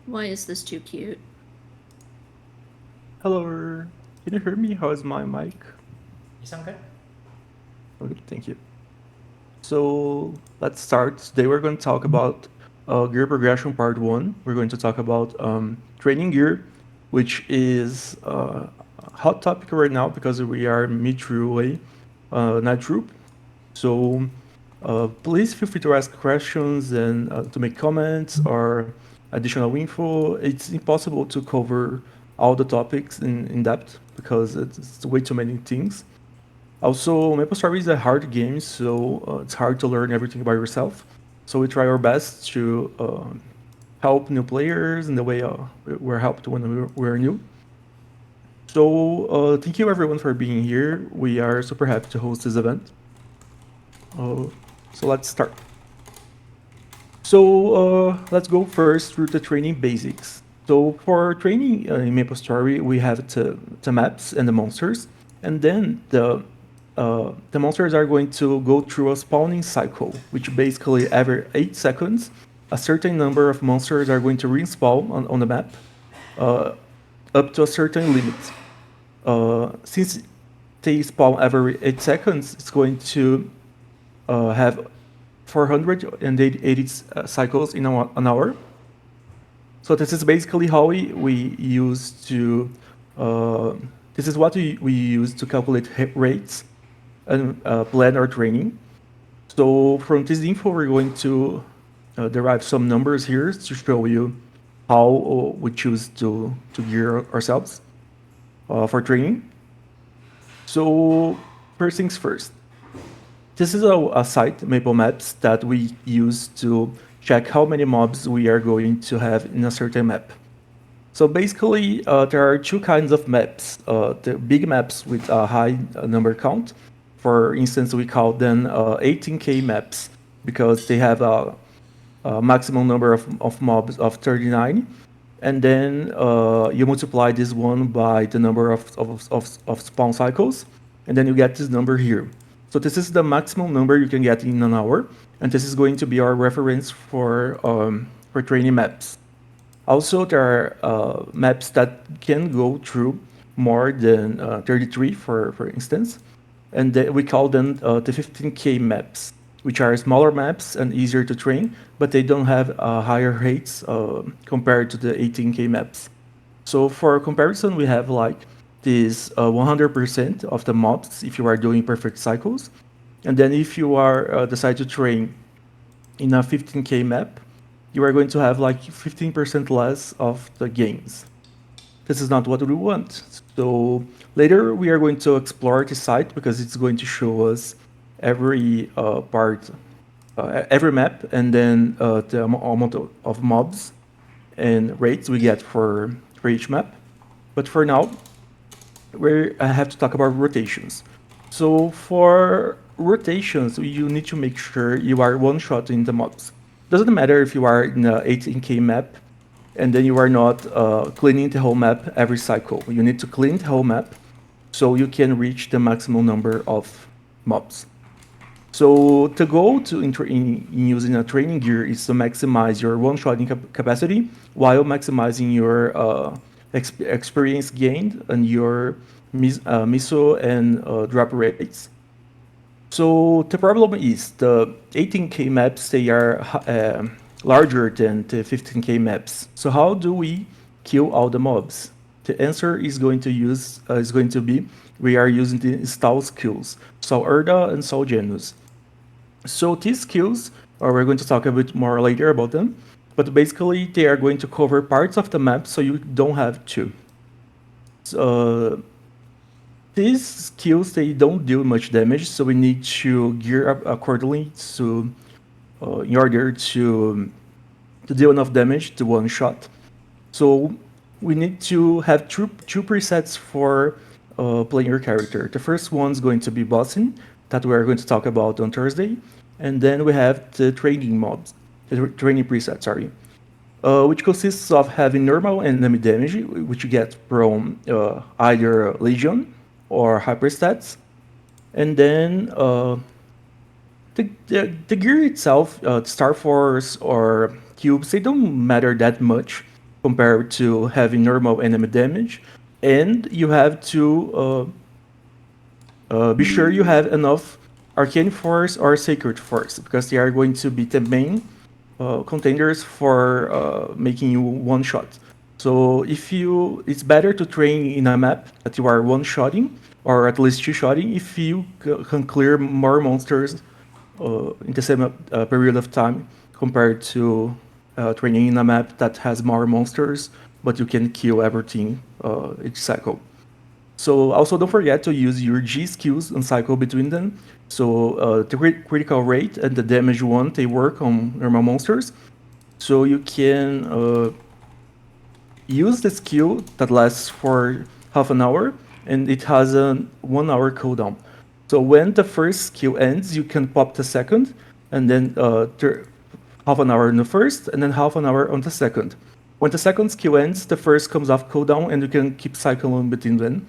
Why is this too cute? Hello, can you hear me? How is my mic? You sound good. Okay, thank you. So let's start. Today we're going to talk about gear progression part 1. We're going to talk about training gear, which is a hot topic right now because we are mid-through night troop. So please feel free to ask questions and to make comments or additional info. It's impossible to cover all the topics in depth because it's way too many things. Also, MapleStory is a hard game, so it's hard to learn everything by yourself. So we try our best to help new players in the way we're helped when we're new. So thank you everyone for being here. We are super happy to host this event. So let's start. So let's go first through the training basics. So for training in MapleStory, we have the maps and the monsters, and then the monsters are going to go through a spawning cycle, which basically every 8 seconds, a certain number of monsters are going to respawn on the map up to a certain limit. Since they spawn every 8 seconds, it's going to have 480 cycles in an hour. So this is basically how we use to, this is what we use to calculate rates and plan our training. So from this info, we're going to derive some numbers here to show you how we choose to gear ourselves for training. So first things first, this is a site, Maple Maps, that we use to check how many mobs we are going to have in a certain map. So basically, there are two kinds of maps. The big maps with a high number count. For instance, we call them 18K maps because they have a maximum number of mobs of 39. And then you multiply this one by the number of spawn cycles, and then you get this number here. So this is the maximum number you can get in an hour, and this is going to be our reference for training maps. Also, there are maps that can go through more than 33, for instance, and we call them the 15K maps, which are smaller maps and easier to train, but they don't have higher rates compared to the 18K maps. So for comparison, we have like this 100% of the mobs if you are doing perfect cycles, and then if you are decide to train in a 15K map, you are going to have like 15% less of the gains. This is not what we want. So later we are going to explore the site because it's going to show us every every map, and then the amount of mobs and rates we get for each map. But for now, I have to talk about rotations. So for rotations, you need to make sure you are one-shotting the mobs. Doesn't matter if you are in a 18K map and then you are not cleaning the whole map every cycle. You need to clean the whole map so you can reach the maximum number of mobs. So the goal in using a training gear is to maximize your one-shotting capacity while maximizing your experience gained and your miso and drop rates. So the problem is the 18K maps, they are larger than the 15K maps. So how do we kill all the mobs? The answer is going to be we are using the stall skills, so Erda and Sol Genus. So these skills, we're going to talk a bit more later about them, but basically they are going to cover parts of the map so you don't have to. So, these skills, they don't deal much damage, so we need to gear up accordingly in order to deal enough damage to one shot. So we need to have two presets for playing your character. The first one's going to be bossing, that we are going to talk about on Thursday, and then we have the training mobs, the training preset, sorry, which consists of having normal enemy damage, which you get from either Legion or Hyperstats, and then the gear itself, Star Force or cubes, they don't matter that much. compared to having normal enemy damage. And you have to be sure you have enough Arcane Force or Sacred Force, because they are going to be the main contenders for making you one-shot. So it's better to train in a map that you are one-shotting, or at least two-shotting, if you can clear more monsters in the same period of time, compared to training in a map that has more monsters, but you can kill everything each cycle. So also don't forget to use your G skills and cycle between them. So the critical rate and the damage one, they work on normal monsters. So you can use the skill that lasts for half an hour, and it has a 1 hour cooldown. So when the first skill ends, you can pop the second, and then half an hour on the first, and then half an hour on the second. When the second skill ends, the first comes off cooldown, and you can keep cycling between them.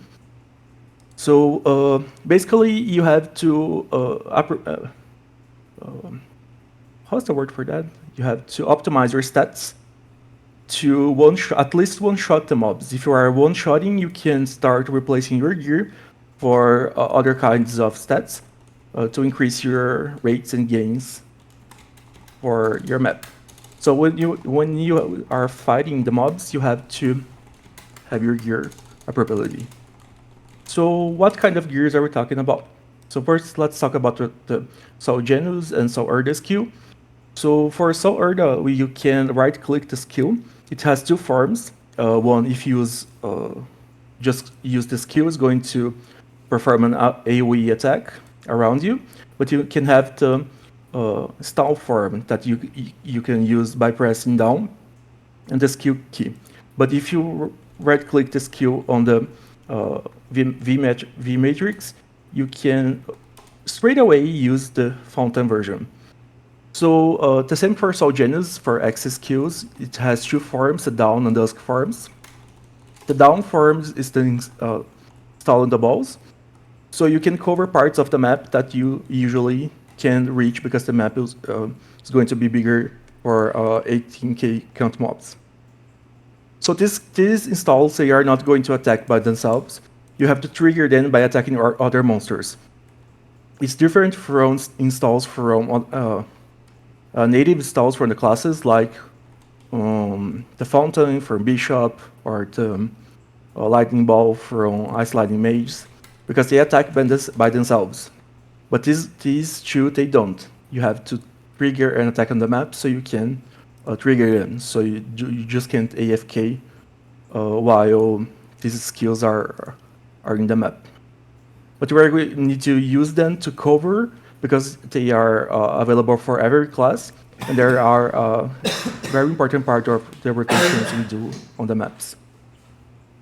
So basically, you have to how's the word for that? You have to optimize your stats to at least one-shot the mobs. If you are one-shotting, you can start replacing your gear for other kinds of stats to increase your rates and gains for your map. So when you are fighting the mobs, you have to have your gear appropriately. So what kind of gears are we talking about? So first, let's talk about the Sol Genus and Sol Erda skill. So for Sol Erda, you can right-click the skill. It has two forms. One, if you just use the skill, is going to perform an AoE attack around you. But you can have the stall form that you can use by pressing down and the skill key. But if you right-click the skill on the V matrix, you can straight away use the fountain version. So the same for Sol Genus, for access skills. It has two forms, the down and dusk forms. The down forms is the install on the balls. So you can cover parts of the map that you usually can't reach because the map is going to be bigger for 18k count mobs. So these installs, they are not going to attack by themselves. You have to trigger them by attacking other monsters. It's different from installs from native installs from the classes, like the Fountain from Bishop, or the Lightning Ball from Ice Lightning Mages, because they attack by themselves. But these two, they don't. You have to trigger an attack on the map so you can trigger them. So you just can't AFK while these skills are in the map. But you need to use them to cover, because they are available for every class, and there are a very important part of the rotations we do on the maps.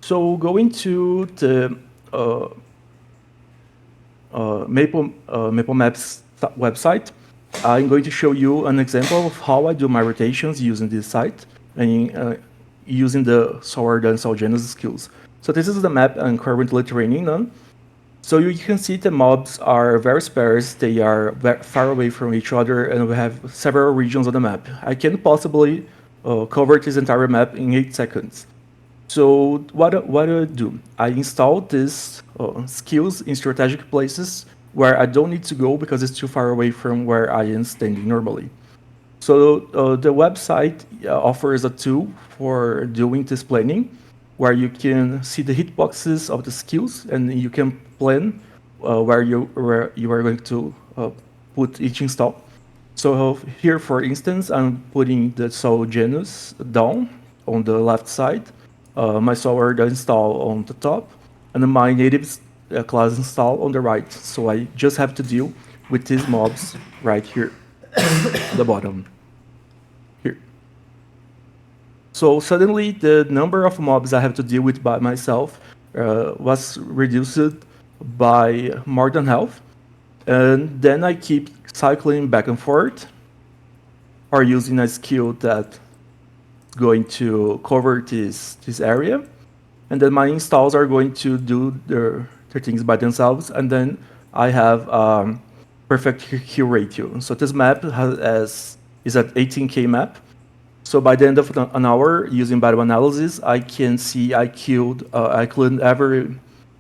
So going to the Maple Maps website, I'm going to show you an example of how I do my rotations using this site and using the Sol Erda and Sol Genus skills. So this is the map I'm currently training on. So you can see the mobs are very sparse, they are very far away from each other, and we have several regions on the map. I can possibly cover this entire map in 8 seconds. So what do I do? I install these skills in strategic places where I don't need to go because it's too far away from where I am standing normally. So the website offers a tool for doing this planning, where you can see the hitboxes of the skills, and you can plan where you are going to put each install. So here, for instance, I'm putting the Sol Genus down on the left side, my Sol Erda install on the top, and my native class install on the right. So I just have to deal with these mobs right here, at the bottom. Here. So suddenly the number of mobs I have to deal with by myself was reduced by more than half. And then I keep cycling back and forth, or using a skill that's going to cover this area. And then my installs are going to do their things by themselves. And then I have perfect kill ratio. So this map is at 18k map. So by the end of an hour, using battle analysis, I can see I cleared every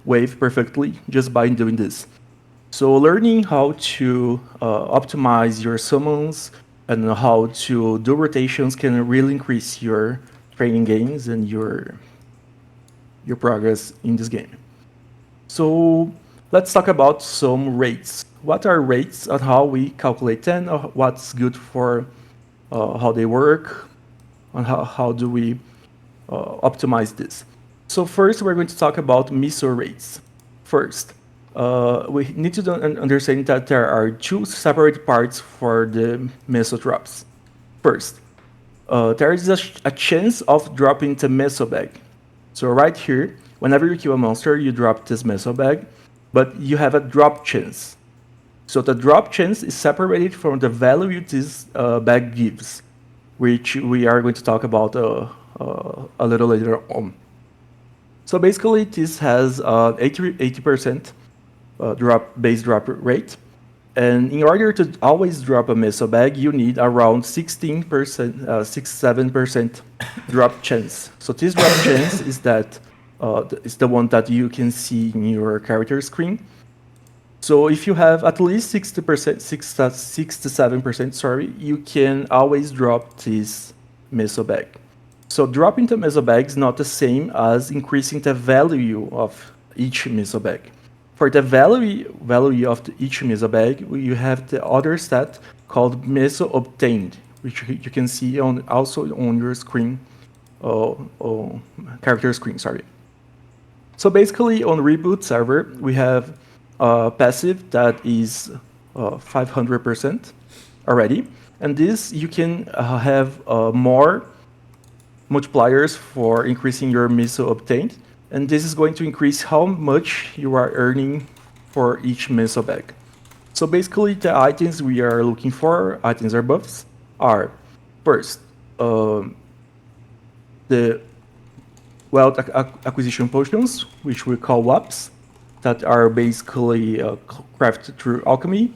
wave perfectly just by doing this. So learning how to optimize your summons and how to do rotations can really increase your training gains and your progress in this game. So let's talk about some rates. What are rates and how we calculate them, what's good for how they work, and how do we optimize this. So first, we're going to talk about meso rates. First, we need to understand that there are two separate parts for the meso drops. First, there is a chance of dropping the meso bag. So right here, whenever you kill a monster, you drop this meso bag, but you have a drop chance. So the drop chance is separated from the value this bag gives, which we are going to talk about a little later on. So basically, this has 80% base drop rate. And in order to always drop a meso bag, you need around 16%, 6-7% drop chance. So this drop chance is the one that you can see in your character screen. So if you have at least 60%, 6 to 7%, sorry, you can always drop this meso bag. So dropping the meso bag is not the same as increasing the value of each meso bag. For the value of each meso bag, you have the other stat called meso obtained, which you can see also on your screen, character screen, sorry. So basically, on Reboot server, we have passive that is 500% already, and this you can have more multipliers for increasing your meso obtained, and this is going to increase how much you are earning for each meso bag. So basically, the items we are looking for, items or buffs, are first the wealth acquisition potions, which we call WAPs, that are basically crafted through alchemy.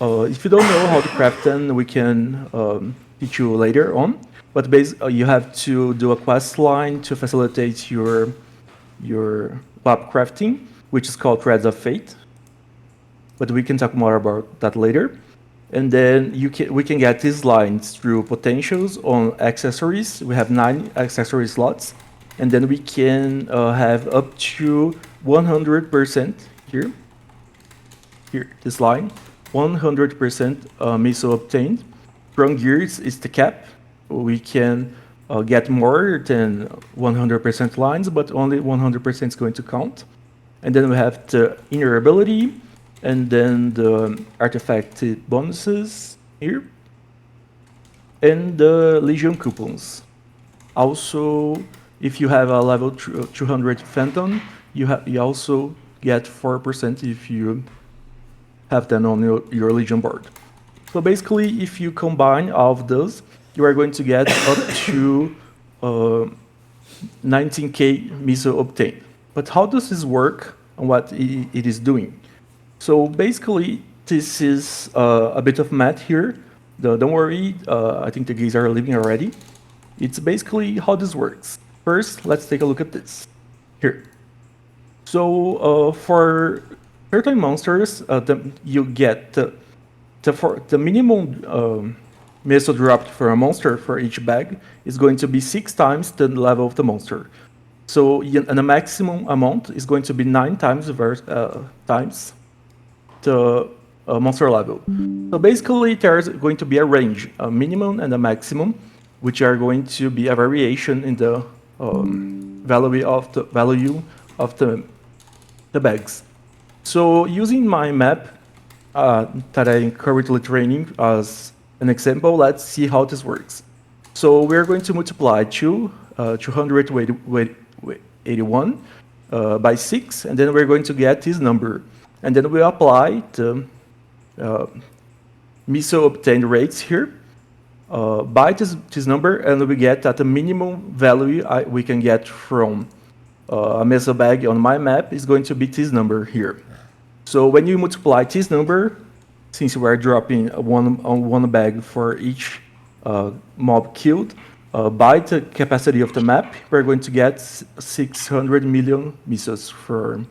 If you don't know how to craft them, we can teach you later on. But you have to do a quest line to facilitate your WAP crafting, which is called Threads of Fate. But we can talk more about that later. And then we can get these lines through potentials on accessories. We have 9 accessory slots. And then we can have up to 100% here, this line, 100% meso obtained. From gears is the cap. We can get more than 100% lines, but only 100% is going to count. And then we have the inner ability, and then the artifact bonuses here, and the Legion coupons. Also, if you have a level 200 Phantom, you also get 4% if you have them on your Legion board. So basically, if you combine all of those, you are going to get up to 19k meso obtained. But how does this work and what it is doing? So basically, this is a bit of math here. Don't worry, I think the guys are leaving already. It's basically how this works. First, let's take a look at this here. So for certain monsters, you get the minimum meso dropped for a monster for each bag is going to be 6 times the level of the monster. So and the maximum amount is going to be 9 times the monster level. So basically, there's going to be a range, a minimum and a maximum, which are going to be a variation in the value of the bags. So using my map that I'm currently training as an example, let's see how this works. So we're going to multiply 281 by 6, and then we're going to get this number. And then we apply the meso obtained rates here by this number, and we get that the minimum value we can get from a meso bag on my map is going to be this number here. So when you multiply this number, since we are dropping one bag for each mob killed, by the capacity of the map, we're going to get 600 million missiles for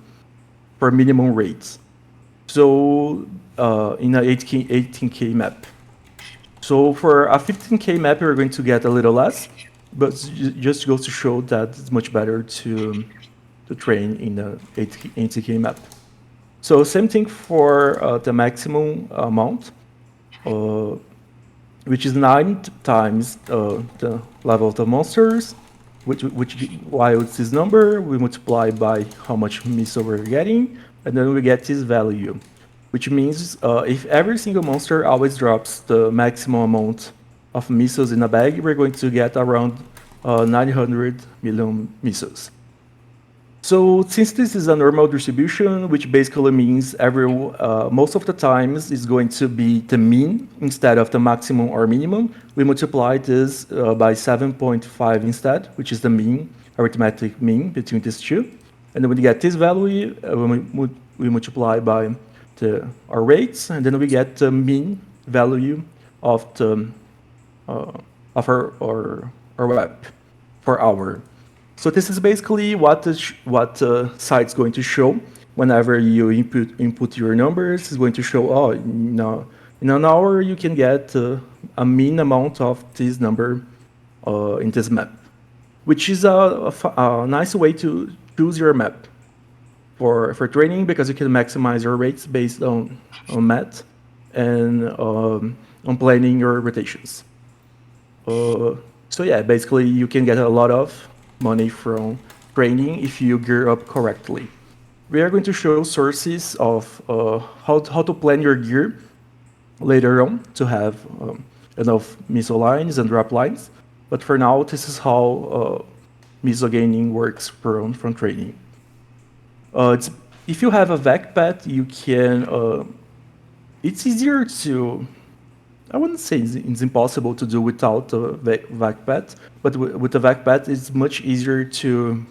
minimum rates. So in a 18K map. So for a 15K map, we're going to get a little less, but just goes to show that it's much better to train in a 80K map. So same thing for the maximum amount, which is 9 times the level of the monsters, which while it's this number, we multiply by how much missile we're getting, and then we get this value, which means if every single monster always drops the maximum amount of missiles in a bag, we're going to get around 900 million missiles. So since this is a normal distribution, which basically means most of the times is going to be the mean instead of the maximum or minimum, we multiply this by 7.5 instead, which is the mean, arithmetic mean between these two. And then when we get this value, we multiply by our rates, and then we get the mean value of our web per hour. So this is basically what the site's going to show whenever you input your numbers. It's going to show, in an hour you can get a mean amount of this number in this map, which is a nice way to choose your map for training, because you can maximize your rates based on math and on planning your rotations. So yeah, basically you can get a lot of money from training if you gear up correctly. We are going to show sources of how to plan your gear later on to have enough missile lines and drop lines. But for now, this is how missile gaining works from training. If you have a vac pad, you can. It's easier to. I wouldn't say it's impossible to do without a vac pad, but with a vac pad, it's much easier to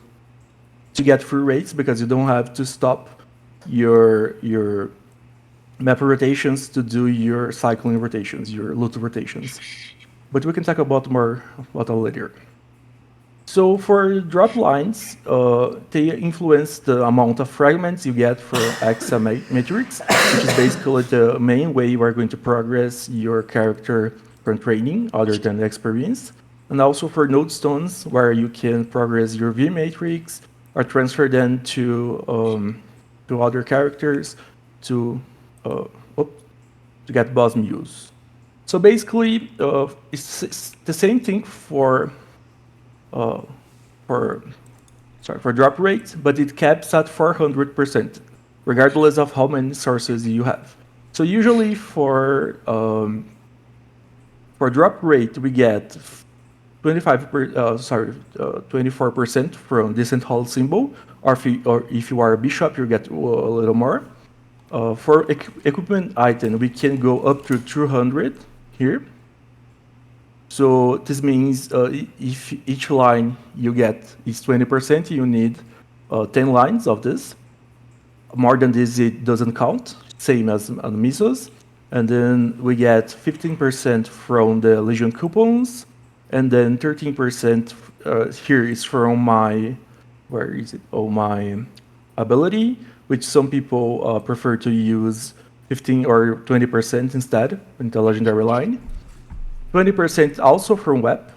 get free rates, because you don't have to stop your map rotations to do your cycling rotations, your loot rotations. But we can talk about more about that later. So for drop lines, they influence the amount of fragments you get for Exa Matrix, which is basically the main way you are going to progress your character from training, other than the experience. And also for node stones, where you can progress your V Matrix or transfer them to other characters to get boss mules. So basically, it's the same thing for drop rate, but it caps at 400%, regardless of how many sources you have. So usually for drop rate, we get 24% from Descent Hall symbol, or if you are a bishop, you get a little more. For equipment item, we can go up to 200 here. So this means if each line you get is 20%, you need 10 lines of this. More than this, it doesn't count, same as on missiles. And then we get 15% from the Legion coupons, and then 13% here is from my, my ability, which some people prefer to use 15 or 20% instead in the legendary line. 20% also from WEP.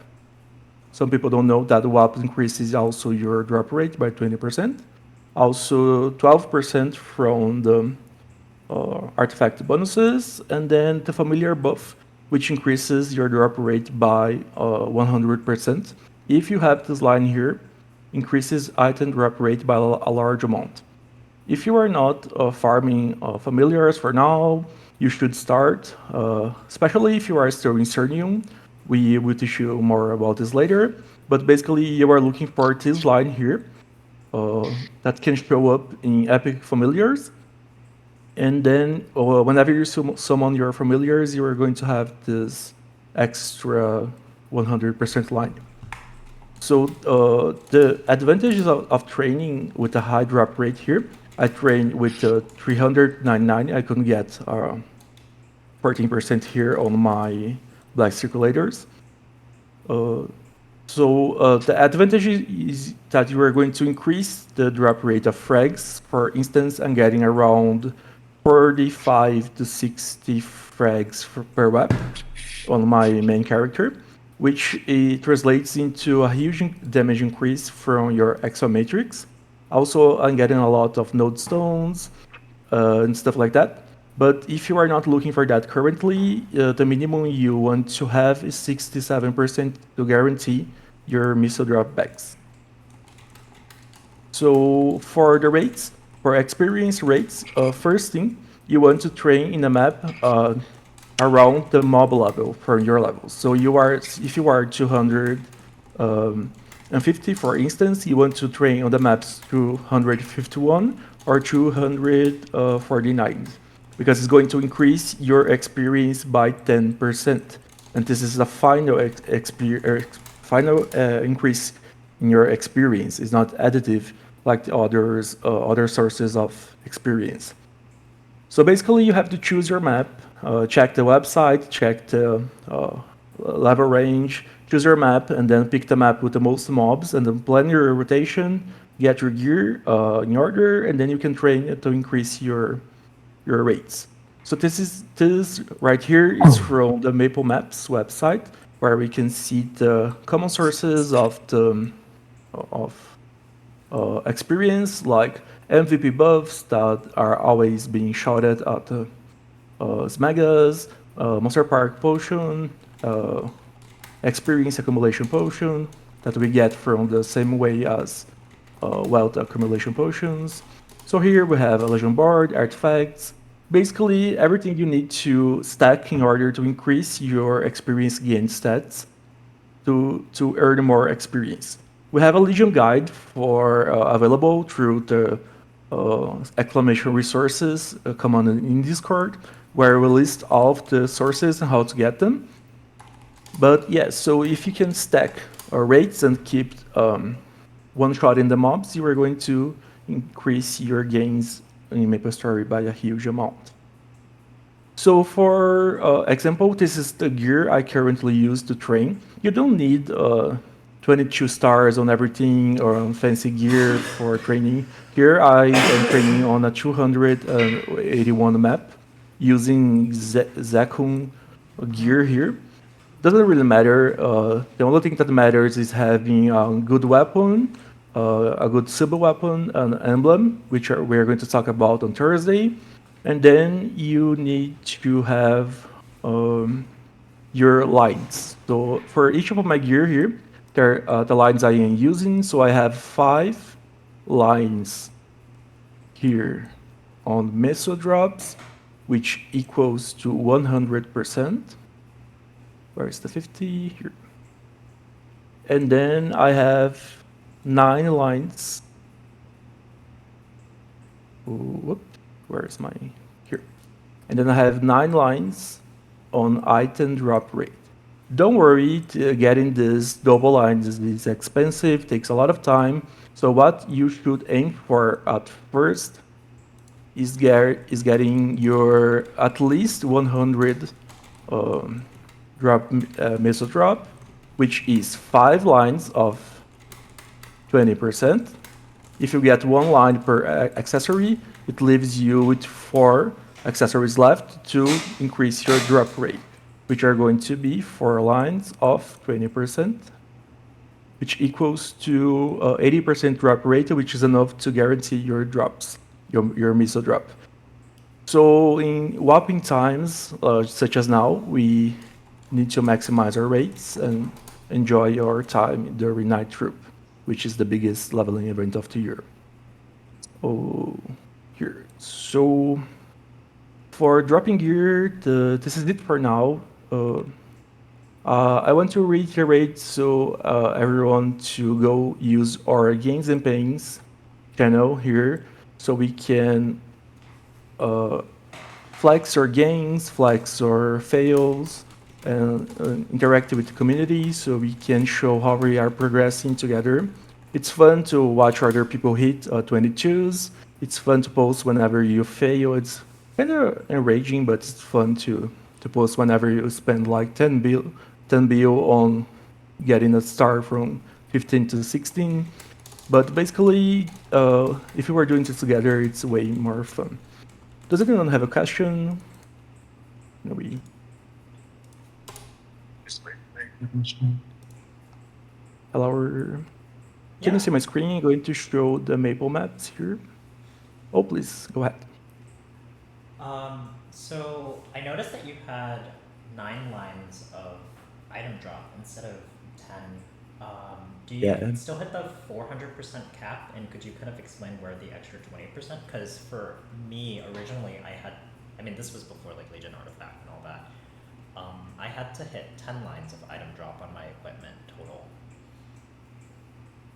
Some people don't know that WEP increases also your drop rate by 20%. Also 12% from the artifact bonuses, and then the familiar buff, which increases your drop rate by 100%. If you have this line here, increases item drop rate by a large amount. If you are not farming familiars for now, you should start, especially if you are still in Cernium. We will teach you more about this later, but basically you are looking for this line here that can show up in Epic Familiars. And then whenever you summon your familiars, you are going to have this extra 100% line. So the advantages of training with a high drop rate here, I trained with 399. I couldn't get 14% here on my black circulators. So the advantage is that you are going to increase the drop rate of frags. For instance, I'm getting around 45 to 60 frags per web on my main character, which translates into a huge damage increase from your exo matrix. Also, I'm getting a lot of node stones and stuff like that. But if you are not looking for that currently, the minimum you want to have is 67% to guarantee your missile drop backs. So for the rates, for experience rates, first thing, you want to train in a map around the mob level for your level. So if you are 250, for instance, you want to train on the maps 251 or 249, because it's going to increase your experience by 10%. And this is the final increase in your experience. It's not additive like the other sources of experience. So basically, you have to choose your map, check the website, check the level range, choose your map, and then pick the map with the most mobs, and then plan your rotation, get your gear in order, and then you can train to increase your rates. So this right here is from the Maple Maps website, where we can see the common sources of the experience, like MVP buffs that are always being shouted at the Smegas, Monster Park Potion, Experience Accumulation Potion that we get from the same way as Wealth Accumulation Potions. So here we have a Legend Board, artifacts, basically everything you need to stack in order to increase your experience gain stats to earn more experience. We have a Legion guide for available through the exclamation resources command in Discord, where we list all of the sources and how to get them. But yeah, so if you can stack rates and keep one shot in the mobs, you are going to increase your gains in MapleStory by a huge amount. So for example, this is the gear I currently use to train. You don't need 22 stars on everything or on fancy gear for training. Here I am training on a 281 map using Zakun gear here. Doesn't really matter. The only thing that matters is having a good weapon, a good symbol weapon, an emblem, which we're going to talk about on Thursday. And then you need to have your lines. So for each of my gear here, there are the lines I am using. So I have 5 lines here on meso drops, which equals to 100%. Where is the 50? Here. And then I have 9 lines. Whoop, where's my, here. And then I have 9 lines on item drop rate. Don't worry, getting this double lines is expensive, takes a lot of time. So what you should aim for at first is getting your at least 100 drop meso drop, which is 5 lines of 20%. If you get 1 line per accessory, it leaves you with 4 accessories left to increase your drop rate, which are going to be 4 lines of 20%, which equals to 80% drop rate, which is enough to guarantee your drops, your meso drop. So in whopping times, such as now, we need to maximize our rates and enjoy our time during Night Troop, which is the biggest leveling event of the year. Oh, here. So for dropping gear, this is it for now. I want to reiterate so everyone to go use our Gains and Pains channel here, so we can flex our gains, flex our fails, and interact with the community, so we can show how we are progressing together. It's fun to watch other people hit 22s. It's fun to post whenever you fail. It's kind of enraging, but it's fun to post whenever you spend like 10 bill on getting a star from 15 to 16. But basically, if you are doing this together, it's way more fun. Does anyone have a question? No, we... Hello. Can you see my screen? I'm going to show the maple maps here. Oh, please, go ahead. So I noticed that you had 9 lines of item drop instead of 10. Do you Yeah. still hit the 400% cap? And could you kind of explain where the extra 20%? Because for me, originally, this was before like Legion Artifact and all that. I had to hit 10 lines of item drop on my equipment total.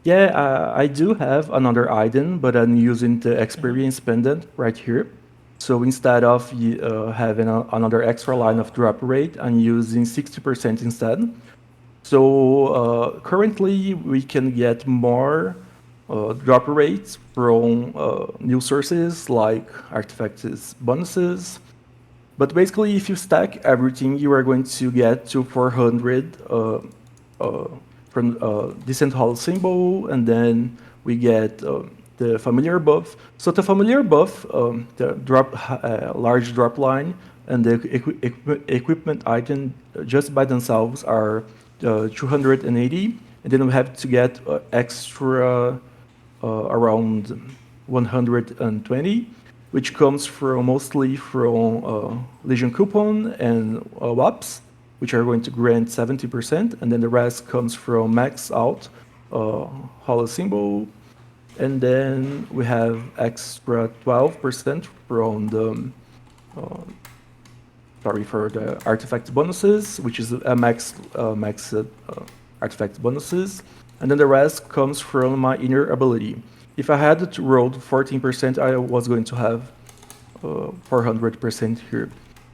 Yeah, I do have another item, but I'm using the experience pendant right here. So instead of having another extra line of drop rate, I'm using 60% instead. So currently we can get more drop rates from new sources like artifacts bonuses. But basically, if you stack everything, you are going to get to 400 from Descent Hall symbol, and then we get the familiar buff. So the familiar buff, the large drop line, and the equipment item just by themselves are 280, and then we have to get extra around 120, which comes from mostly from Legion coupon and WAPs, which are going to grant 70%, and then the rest comes from max out hollow symbol, and then we have extra 12% from the for the artifact bonuses, which is a max artifact bonuses, and then the rest comes from my inner ability. If I had to roll 14%, I was going to have 400% here.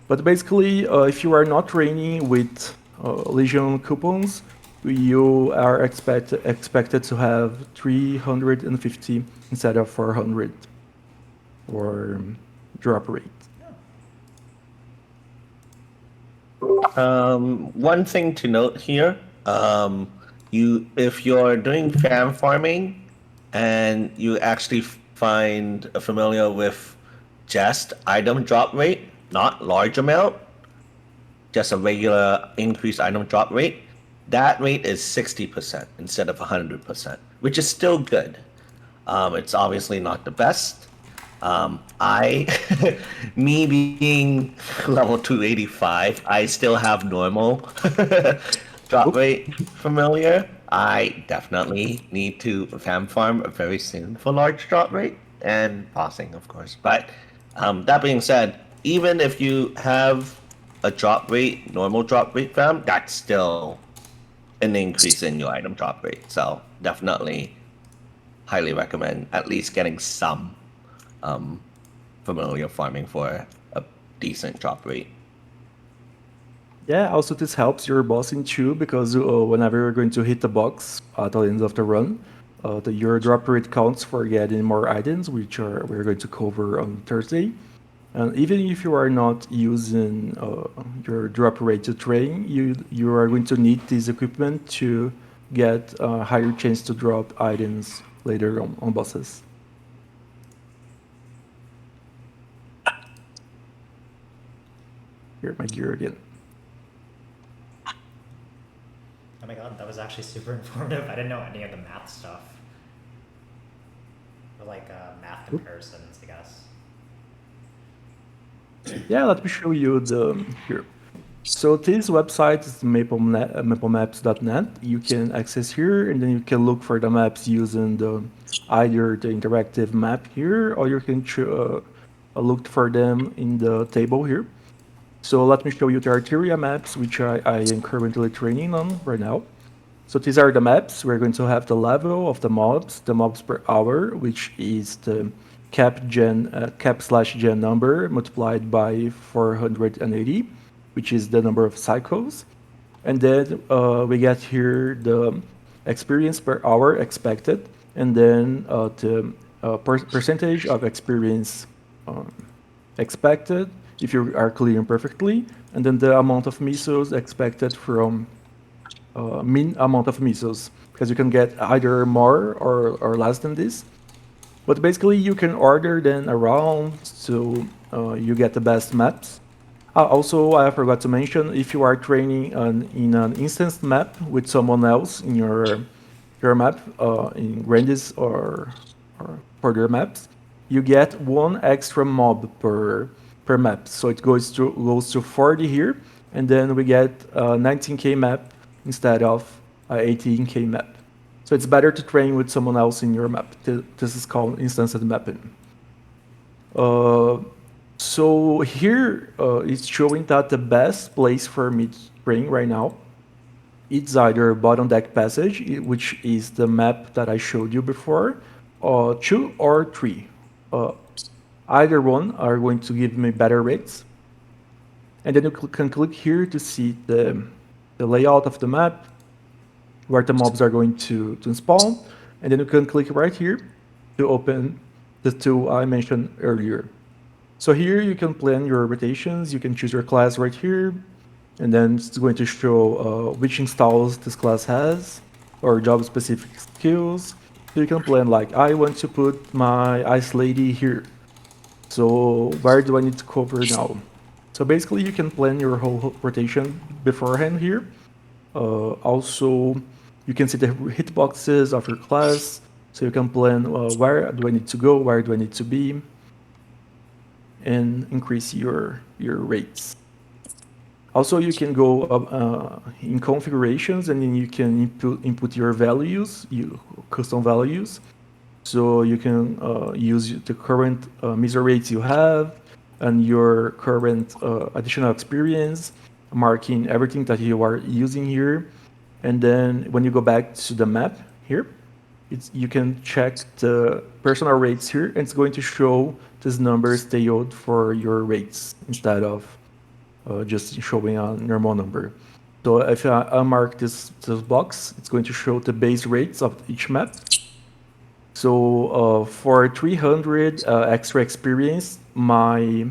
But basically, if you are not training with Legion coupons, you are expected to have 350 instead of 400 for drop rate. One thing to note here, if you're doing fam farming and you actually find a familiar with just item drop rate, not large amount, just a regular increased item drop rate, that rate is 60% instead of 100%, which is still good. It's obviously not the best. Me being level 285, I still have normal drop rate familiar. I definitely need to fam farm very soon for large drop rate and pausing, of course. But that being said, even if you have a drop rate, normal drop rate fam, that's still an increase in your item drop rate. So definitely highly recommend at least getting some familiar farming for a decent drop rate. Yeah, also this helps your bossing too, because whenever you're going to hit the box at the end of the run, your drop rate counts for getting more items, which we're going to cover on Thursday. And even if you are not using your drop rate to train, you are going to need this equipment to get a higher chance to drop items later on bosses. Here, my gear again. Oh my god, that was actually super informative. I didn't know any of the math stuff. Or like math comparisons, I guess. Yeah, let me show you the here. So this website is maplemaps.net. You can access here, and then you can look for the maps using either the interactive map here, or you can look for them in the table here. So let me show you the Arteria maps, which I am currently training on right now. So these are the maps. We're going to have the level of the mobs per hour, which is the cap/gen number multiplied by 480, which is the number of cycles. And then we get here the experience per hour expected, and then the percentage of experience expected if you are clearing perfectly, and then the amount of missiles expected from min amount of missiles, because you can get either more or less than this. But basically, you can order them around so you get the best maps. Also, I forgot to mention, if you are training in an instance map with someone else in your map, in Grandis or further maps, you get one extra mob per map. So it goes to 40 here, and then we get a 19k map instead of a 18k map. So it's better to train with someone else in your map. This is called instance mapping. Uh, so here it's showing that the best place for me to train right now, it's either Bottom Deck Passage, which is the map that I showed you before, 2 or 3. Uh, Either one are going to give me better rates. And then you can click here to see the layout of the map, where the mobs are going to spawn. And then you can click right here to open the two I mentioned earlier. So here you can plan your rotations. You can choose your class right here, and then it's going to show which installs this class has, or job-specific skills. So you can plan like, I want to put my Ice Lady here. So where do I need to cover now? So basically you can plan your whole rotation beforehand here. Also, you can see the hitboxes of your class. So you can plan where do I need to go, where do I need to be, and increase your rates. Also, you can go in configurations, and then you can input your values, custom values. So you can use the current misery rates you have and your current additional experience, marking everything that you are using here. And then when you go back to the map here, you can check the personal rates here, and it's going to show these numbers tailored for your rates instead of just showing a normal number. So if I unmark this box, it's going to show the base rates of each map. So for 300 extra experience, the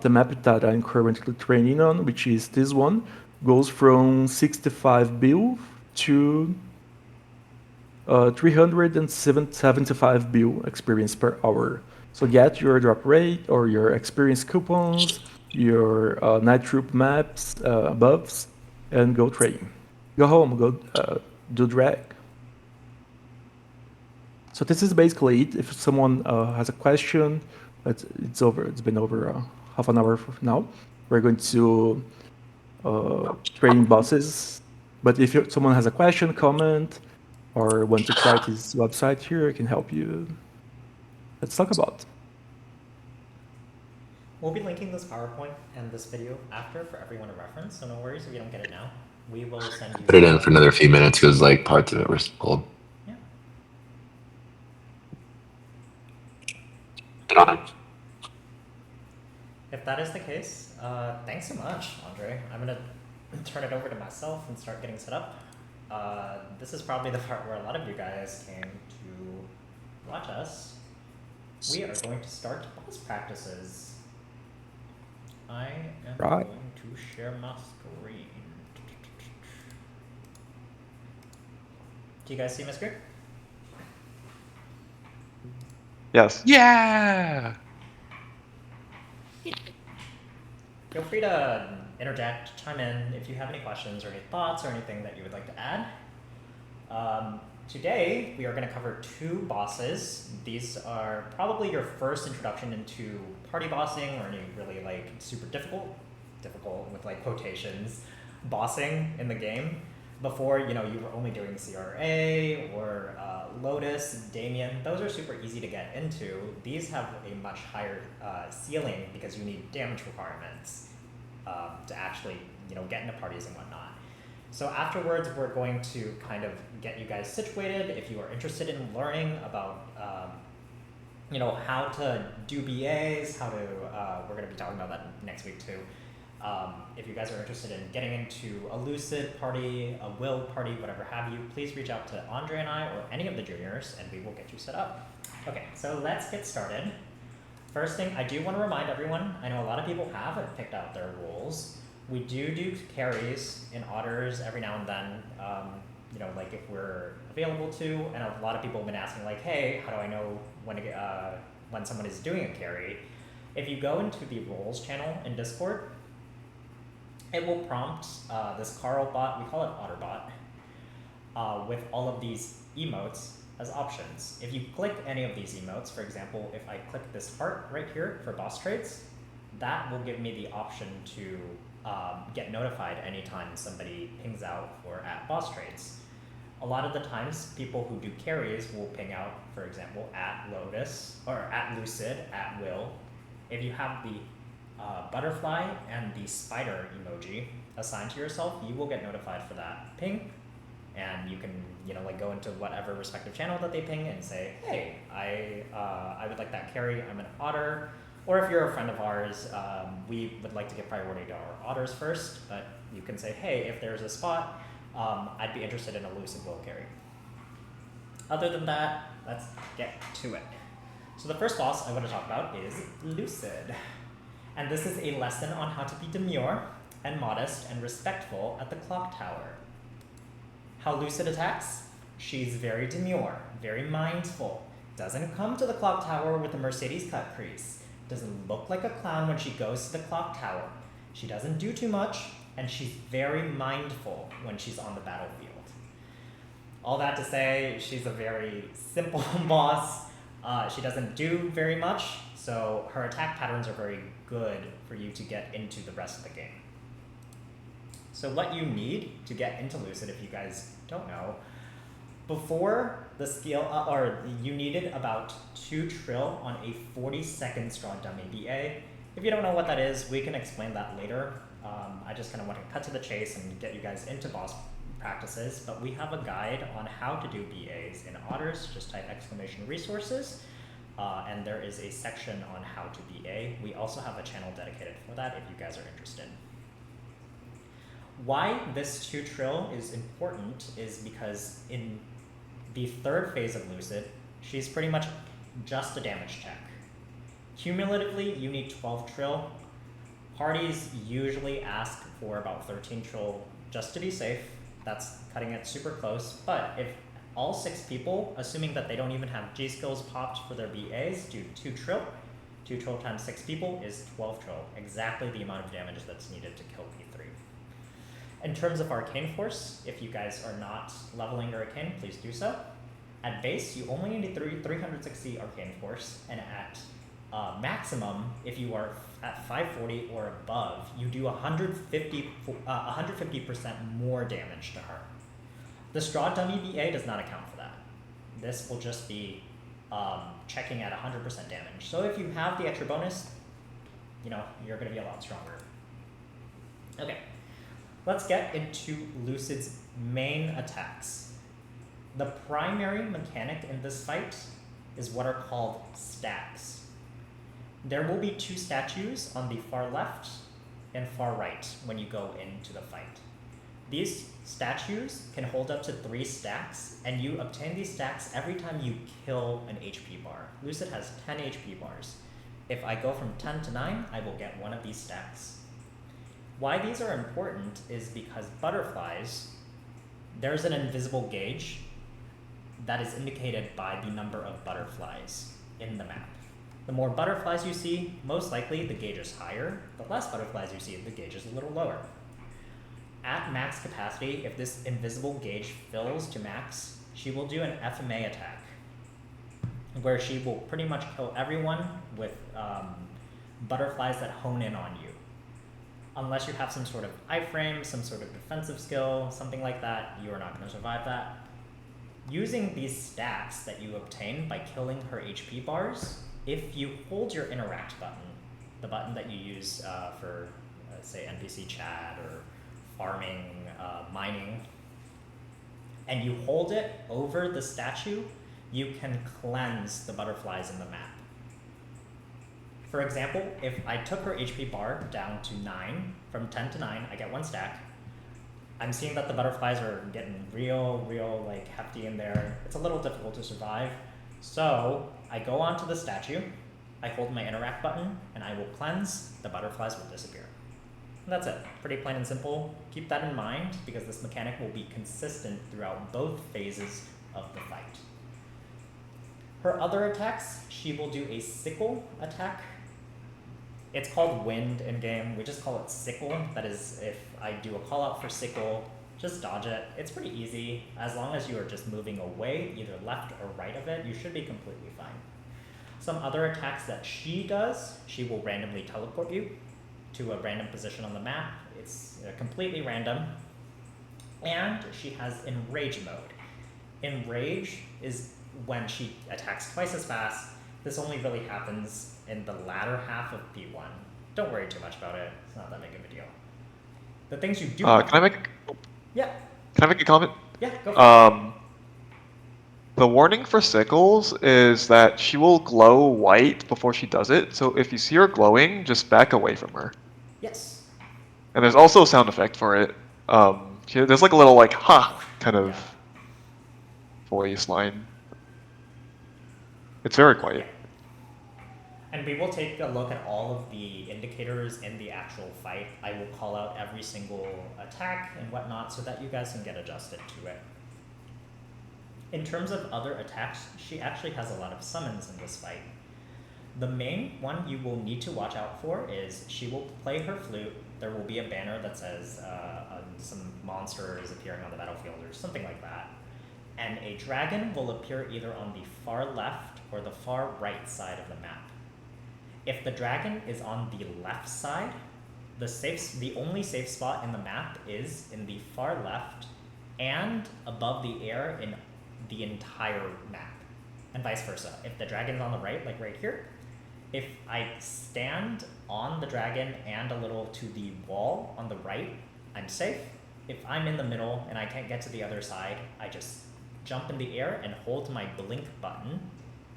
map that I'm currently training on, which is this one, goes from 65 bill to 375 bill experience per hour. So get your drop rate or your experience coupons, your night troop maps, buffs, and go train. Go home, go do drag. So this is basically it. If someone has a question, it's over. It's been over half an hour now. We're going to train bosses. But if someone has a question, comment, or want to try this website here, I can help you. Let's talk about. We'll be linking this PowerPoint and this video after for everyone to reference, so no worries if you don't get it now. We will send you... Put it in for another few minutes because like parts of it were pulled. Yeah. If that is the case, thanks so much, Andre. I'm gonna turn it over to myself and start getting set up. This is probably the part where a lot of you guys came to watch us. We are going to start boss practices. I am going to share my screen. Do you guys see my screen? Yes. Yeah. Feel free to interject, chime in if you have any questions or any thoughts or anything that you would like to add. Today, we are going to cover 2 bosses. These are probably your first introduction into party bossing or any really like super difficult with like quotations, bossing in the game. Before, you were only doing CRA or Lotus, Damien. Those are super easy to get into. These have a much higher ceiling because you need damage requirements to actually, get into parties and whatnot. So afterwards, we're going to kind of get you guys situated. If you are interested in learning about, how to do BAs, we're going to be talking about that next week too. If you guys are interested in getting into a Lucid party, a Will party, whatever have you, please reach out to Andre and I or any of the juniors and we will get you set up. Okay, so let's get started. First thing, I do want to remind everyone, I know a lot of people haven't picked out their roles. We do carries in Otters every now and then, you know, like if we're available to, and a lot of people have been asking like, hey, how do I know when someone is doing a carry? If you go into the roles channel in Discord, it will prompt this Carl bot, we call it Otterbot, with all of these emotes as options. If you click any of these emotes, for example, if I click this heart right here for boss trades, that will give me the option to get notified anytime somebody pings out for at boss trades. A lot of the times, people who do carries will ping out, for example, at Lotus or at Lucid, at Will. If you have the butterfly and the spider emoji assigned to yourself, you will get notified for that ping, and you can, you know, like go into whatever respective channel that they ping and say, hey, I would like that carry. I'm an Otter. Or if you're a friend of ours, we would like to give priority to our Otters first, but you can say, hey, if there's a spot, I'd be interested in a Lucid Will carry. Other than that, let's get to it. So the first boss I want to talk about is Lucid. And this is a lesson on how to be demure and modest and respectful at the clock tower. How Lucid attacks? She's very demure, very mindful, doesn't come to the clock tower with a Mercedes cut crease, doesn't look like a clown when she goes to the clock tower. She doesn't do too much, and she's very mindful when she's on the battlefield. All that to say, she's a very simple boss. She doesn't do very much, so her attack patterns are very good for you to get into the rest of the game. So what you need to get into Lucid, if you guys don't know, before the skill, you needed about 2 trill on a 40-second straw dummy BA. If you don't know what that is, we can explain that later. I just kind of want to cut to the chase and get you guys into boss practices, but we have a guide on how to do BAs in Otters. Just type !resources, and there is a section on how to BA. We also have a channel dedicated for that if you guys are interested. Why this 2 trill is important is because in the 3rd phase of Lucid, she's pretty much just a damage tech. Cumulatively, you need 12 trill. Parties usually ask for about 13 trill just to be safe. That's cutting it super close. But if all 6 people, assuming that they don't even have G skills popped for their BAs, do 2 trill. 2 trill times 6 people is 12 trill, exactly the amount of damage that's needed to kill P3. In terms of Arcane Force, if you guys are not leveling your Arcane, please do so. At base, you only need 360 Arcane Force, and at maximum, if you are at 540 or above, you do 150% more damage to her. The straw dummy BA does not account for that. This will just be checking at 100% damage. So if you have the extra bonus, you know, you're going to be a lot stronger. Okay. Let's get into Lucid's main attacks. The primary mechanic in this fight is what are called stacks. There will be 2 statues on the far left and far right when you go into the fight. These statues can hold up to 3 stacks, and you obtain these stacks every time you kill an HP bar. Lucid has 10 HP bars. If I go from 10 to 9, I will get one of these stacks. Why these are important is because butterflies, there's an invisible gauge that is indicated by the number of butterflies in the map. The more butterflies you see, most likely the gauge is higher. The less butterflies you see, the gauge is a little lower. At max capacity, if this invisible gauge fills to max, she will do an FMA attack, where she will pretty much kill everyone with butterflies that hone in on you. Unless you have some sort of iframe, some sort of defensive skill, something like that, you are not going to survive that. Using these stacks that you obtain by killing her HP bars, if you hold your interact button, the button that you use for, say, NPC chat or farming, mining, and you hold it over the statue, you can cleanse the butterflies in the map. For example, if I took her HP bar down to 9, from 10 to 9, I get 1 stack. I'm seeing that the butterflies are getting real like hefty in there. It's a little difficult to survive. So I go onto the statue, I hold my interact button, and I will cleanse, the butterflies will disappear. That's it. Pretty plain and simple. Keep that in mind because this mechanic will be consistent throughout both phases of the fight. Her other attacks, she will do a sickle attack. It's called wind in game. We just call it sickle. That is, if I do a call out for sickle, just dodge it. It's pretty easy. As long as you are just moving away, either left or right of it, you should be completely fine. Some other attacks that she does, she will randomly teleport you to a random position on the map. It's completely random. And she has Enrage mode. Enrage is when she attacks twice as fast. This only really happens in the latter half of P1. Don't worry too much about it. It's not that big of a deal. The things you do... Yeah. Can I make a comment? Yeah, go for it. The warning for sickles is that she will glow white before she does it, so if you see her glowing, just back away from her. Yes. And there's also a sound effect for it. There's like a little like ha kind of voice line. It's very quiet. And we will take a look at all of the indicators in the actual fight. I will call out every single attack and whatnot so that you guys can get adjusted to it. In terms of other attacks, she actually has a lot of summons in this fight. The main one you will need to watch out for is she will play her flute. There will be a banner that says some monster is appearing on the battlefield or something like that. And a dragon will appear either on the far left or the far right side of the map. If the dragon is on the left side, the only safe spot in the map is in the far left and above the air in the entire map, and vice versa. If the dragon's on the right, like right here, if I stand on the dragon and a little to the wall on the right, I'm safe. If I'm in the middle and I can't get to the other side, I just jump in the air and hold my blink button.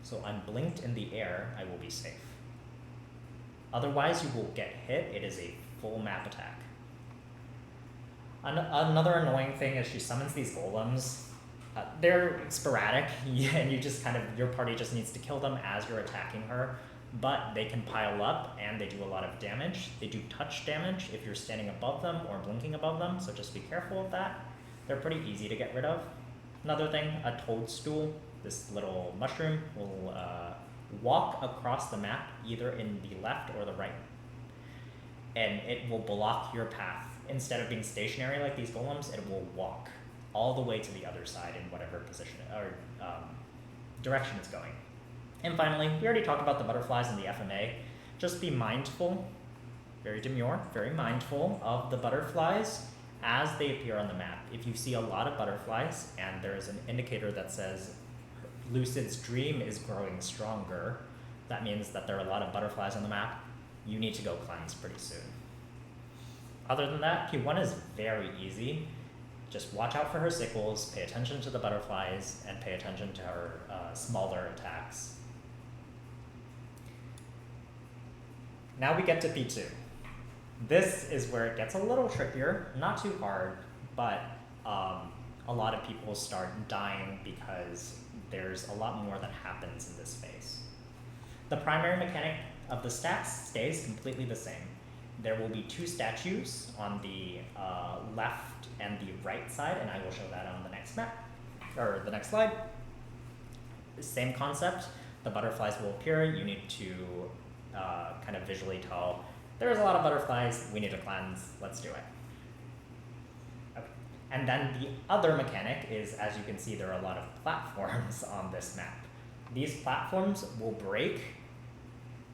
So I'm blinked in the air, I will be safe. Otherwise, you will get hit. It is a full map attack. Another annoying thing is she summons these golems. They're sporadic, and you just your party just needs to kill them as you're attacking her, but they can pile up and they do a lot of damage. They do touch damage if you're standing above them or blinking above them, so just be careful of that. They're pretty easy to get rid of. Another thing, a toadstool, this little mushroom, will walk across the map either in the left or the right, and it will block your path. Instead of being stationary like these golems, it will walk all the way to the other side in whatever position or direction it's going. And finally, we already talked about the butterflies and the FMA. Just be mindful, very demure, very mindful of the butterflies as they appear on the map. If you see a lot of butterflies and there is an indicator that says Lucid's dream is growing stronger, that means that there are a lot of butterflies on the map. You need to go cleanse pretty soon. Other than that, P1 is very easy. Just watch out for her sickles, pay attention to the butterflies, and pay attention to her smaller attacks. Now we get to P2. This is where it gets a little trickier, not too hard, but a lot of people start dying because there's a lot more that happens in this phase. The primary mechanic of the stats stays completely the same. There will be two statues on the left and the right side, and I will show that on the next map, or the next slide. Same concept, the butterflies will appear, you need to kind of visually tell, there's a lot of butterflies, we need to cleanse, let's do it. Okay. And then the other mechanic is, as you can see, there are a lot of platforms on this map. These platforms will break.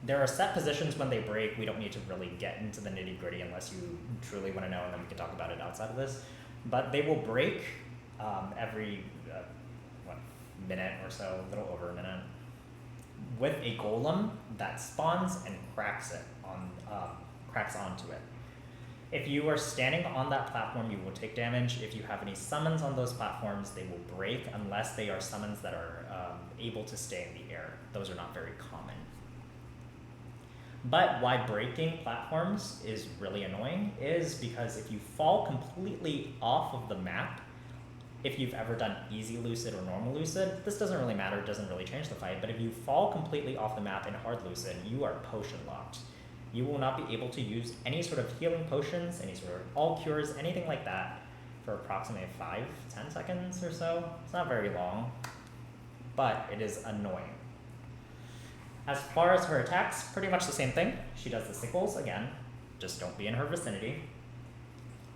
There are set positions when they break. We don't need to really get into the nitty-gritty unless you truly want to know, and then we can talk about it outside of this. But they will break every minute or so, a little over a minute, with a golem that spawns and cracks onto it. If you are standing on that platform, you will take damage. If you have any summons on those platforms, they will break unless they are summons that are able to stay in the air. Those are not very common. But why breaking platforms is really annoying is because if you fall completely off of the map, if you've ever done easy Lucid or normal Lucid, this doesn't really matter, it doesn't really change the fight, but if you fall completely off the map in hard Lucid, you are potion locked. You will not be able to use any sort of healing potions, any sort of all cures, anything like that for approximately 5-10 seconds or so. It's not very long, but it is annoying. As far as her attacks, pretty much the same thing. She does the sickles again, just don't be in her vicinity.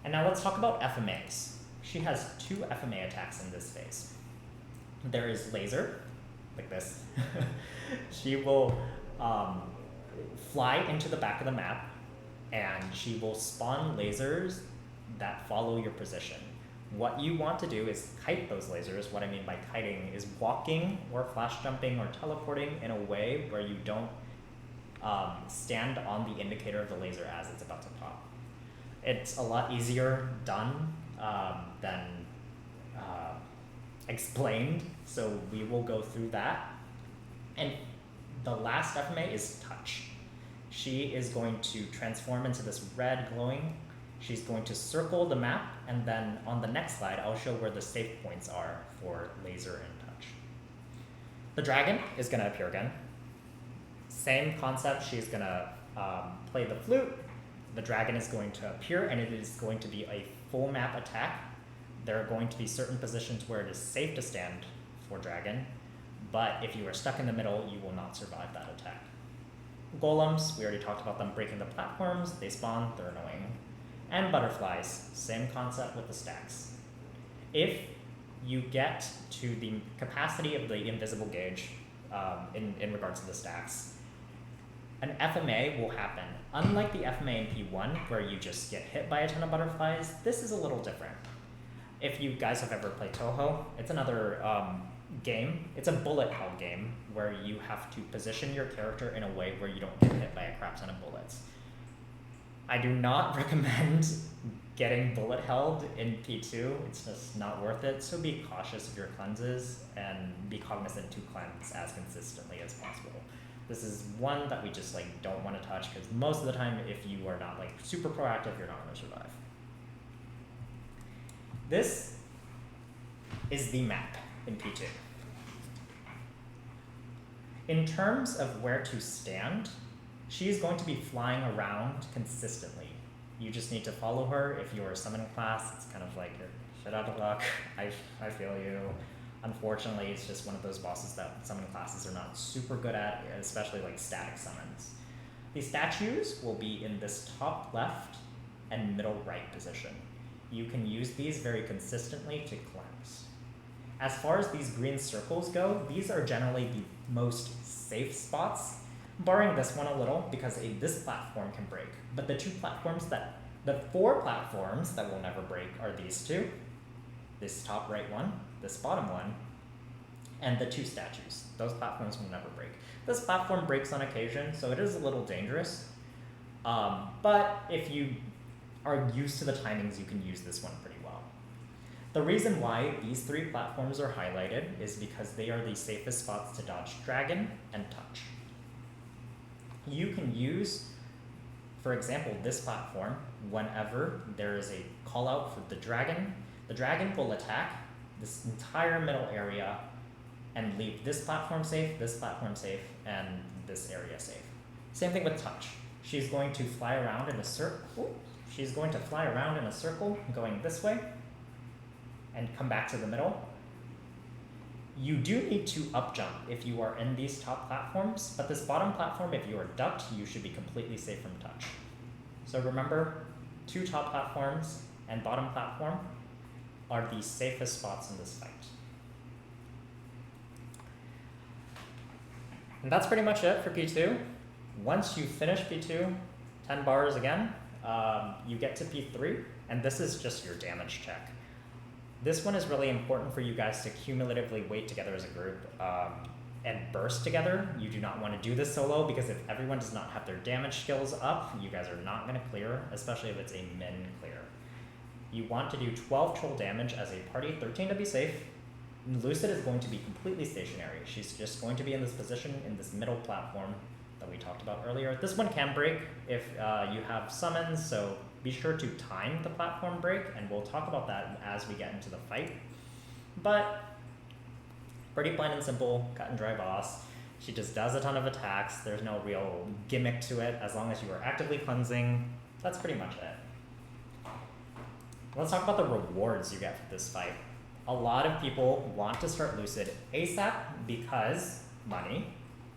And now let's talk about FMAs. She has 2 FMA attacks in this phase. There is laser, like this. She will fly into the back of the map, and she will spawn lasers that follow your position. What you want to do is kite those lasers. What I mean by kiting is walking or flash jumping or teleporting in a way where you don't stand on the indicator of the laser as it's about to pop. It's a lot easier done than explained, so we will go through that. And the last FMA is touch. She is going to transform into this red glowing. She's going to circle the map, and then on the next slide, I'll show where the safe points are for laser and touch. The dragon is going to appear again. Same concept, she's going to play the flute. The dragon is going to appear, and it is going to be a full map attack. There are going to be certain positions where it is safe to stand for dragon, but if you are stuck in the middle, you will not survive that attack. Golems, we already talked about them breaking the platforms. They spawn, they're annoying. And butterflies, same concept with the stacks. If you get to the capacity of the invisible gauge in regards to the stacks, an FMA will happen. Unlike the FMA in P1, where you just get hit by a ton of butterflies, this is a little different. If you guys have ever played Toho, it's another game. It's a bullet hell game where you have to position your character in a way where you don't get hit by a crap ton of bullets. I do not recommend getting bullet held in P2. It's just not worth it. So be cautious of your cleanses and be cognizant to cleanse as consistently as possible. This is one that we just like don't want to touch because most of the time, if you are not like super proactive, you're not going to survive. This is the map in P2. In terms of where to stand, she's going to be flying around consistently. You just need to follow her. If you're a summon class, it's kind of like you're shit out of luck. I feel you. Unfortunately, it's just one of those bosses that summon classes are not super good at, especially like static summons. The statues will be in this top left and middle right position. You can use these very consistently to cleanse. As far as these green circles go, these are generally the most safe spots, barring this one a little because this platform can break. But the 4 platforms that will never break are these 2, this top right one, this bottom one, and the 2 statues. Those platforms will never break. This platform breaks on occasion, so it is a little dangerous. But if you are used to the timings, you can use this one pretty well. The reason why these 3 platforms are highlighted is because they are the safest spots to dodge dragon and touch. You can use, for example, this platform whenever there is a call out for the dragon. The dragon will attack this entire middle area and leave this platform safe, and this area safe. Same thing with touch. She's going to fly around in a circle. She's going to fly around in a circle going this way and come back to the middle. You do need to up jump if you are in these top platforms, but this bottom platform, if you are ducked, you should be completely safe from touch. So remember, 2 top platforms and bottom platform are the safest spots in this fight. And that's pretty much it for P2. Once you finish P2, 10 bars again, you get to P3, and this is just your damage check. This one is really important for you guys to cumulatively wait together as a group and burst together. You do not want to do this solo because if everyone does not have their damage skills up, you guys are not going to clear, especially if it's a min clear. You want to do 12 troll damage as a party, 13 to be safe. Lucid is going to be completely stationary. She's just going to be in this position in this middle platform that we talked about earlier. This one can break if you have summons, so be sure to time the platform break, and we'll talk about that as we get into the fight. But pretty plain and simple, cut and dry boss. She just does a ton of attacks. There's no real gimmick to it. As long as you are actively cleansing, that's pretty much it. Let's talk about the rewards you get for this fight. A lot of people want to start Lucid ASAP because money,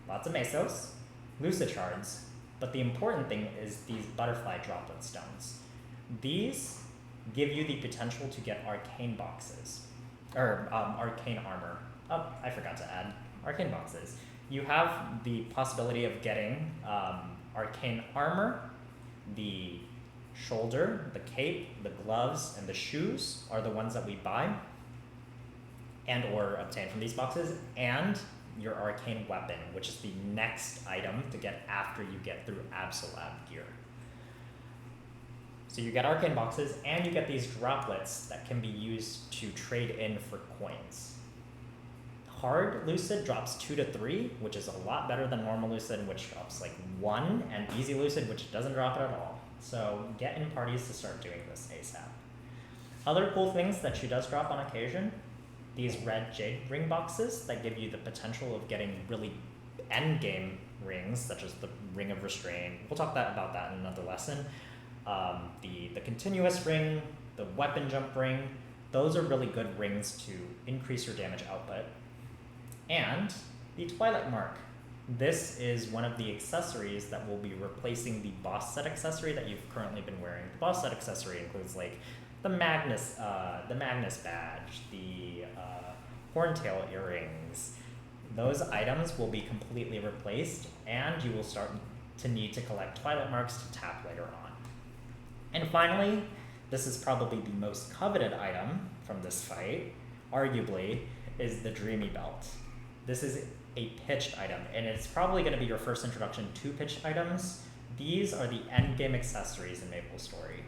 lots of mesos, Lucid shards, but the important thing is these butterfly droplet stones. These give you the potential to get arcane boxes, or arcane armor. Oh, I forgot to add arcane boxes. You have the possibility of getting arcane armor, the shoulder, the cape, the gloves, and the shoes are the ones that we buy and or obtain from these boxes, and your arcane weapon, which is the next item to get after you get through Absolab gear. So you get arcane boxes and you get these droplets that can be used to trade in for coins. Hard Lucid drops 2 to 3, which is a lot better than normal Lucid, which drops like 1, and easy Lucid, which doesn't drop it at all. So get in parties to start doing this ASAP. Other cool things that she does drop on occasion, these red jade ring boxes that give you the potential of getting really end game rings, such as the Ring of Restraint. We'll talk about that in another lesson. The continuous ring, the weapon jump ring, those are really good rings to increase your damage output. And the Twilight Mark. This is one of the accessories that will be replacing the boss set accessory that you've currently been wearing. The boss set accessory includes like the Magnus badge, the horntail earrings. Those items will be completely replaced, and you will start to need to collect Twilight Marks to tap later on. And finally, this is probably the most coveted item from this fight, arguably, is the Dreamy Belt. This is a pitched item, and it's probably going to be your first introduction to pitched items. These are the endgame accessories in Maple Story.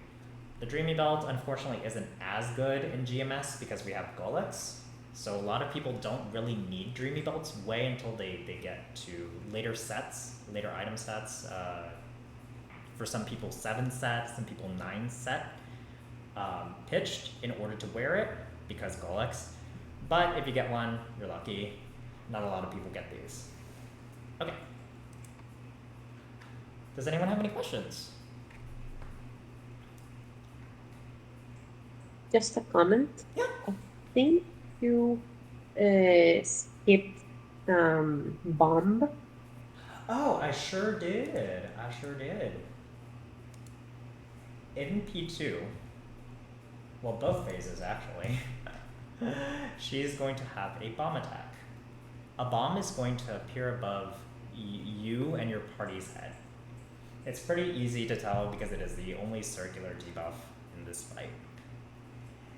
The Dreamy Belt, unfortunately, isn't as good in GMS because we have Golix, so a lot of people don't really need Dreamy Belts way until they get to later sets, later item sets. For some people, 7 set, some people 9 set, pitched in order to wear it because Golix. But if you get one, you're lucky. Not a lot of people get these. Okay. Does anyone have any questions? Just a comment. Yeah. I think you skipped bomb. Oh, I sure did. In P2, well, both phases actually, she's going to have a bomb attack. A bomb is going to appear above you and your party's head. It's pretty easy to tell because it is the only circular debuff in this fight.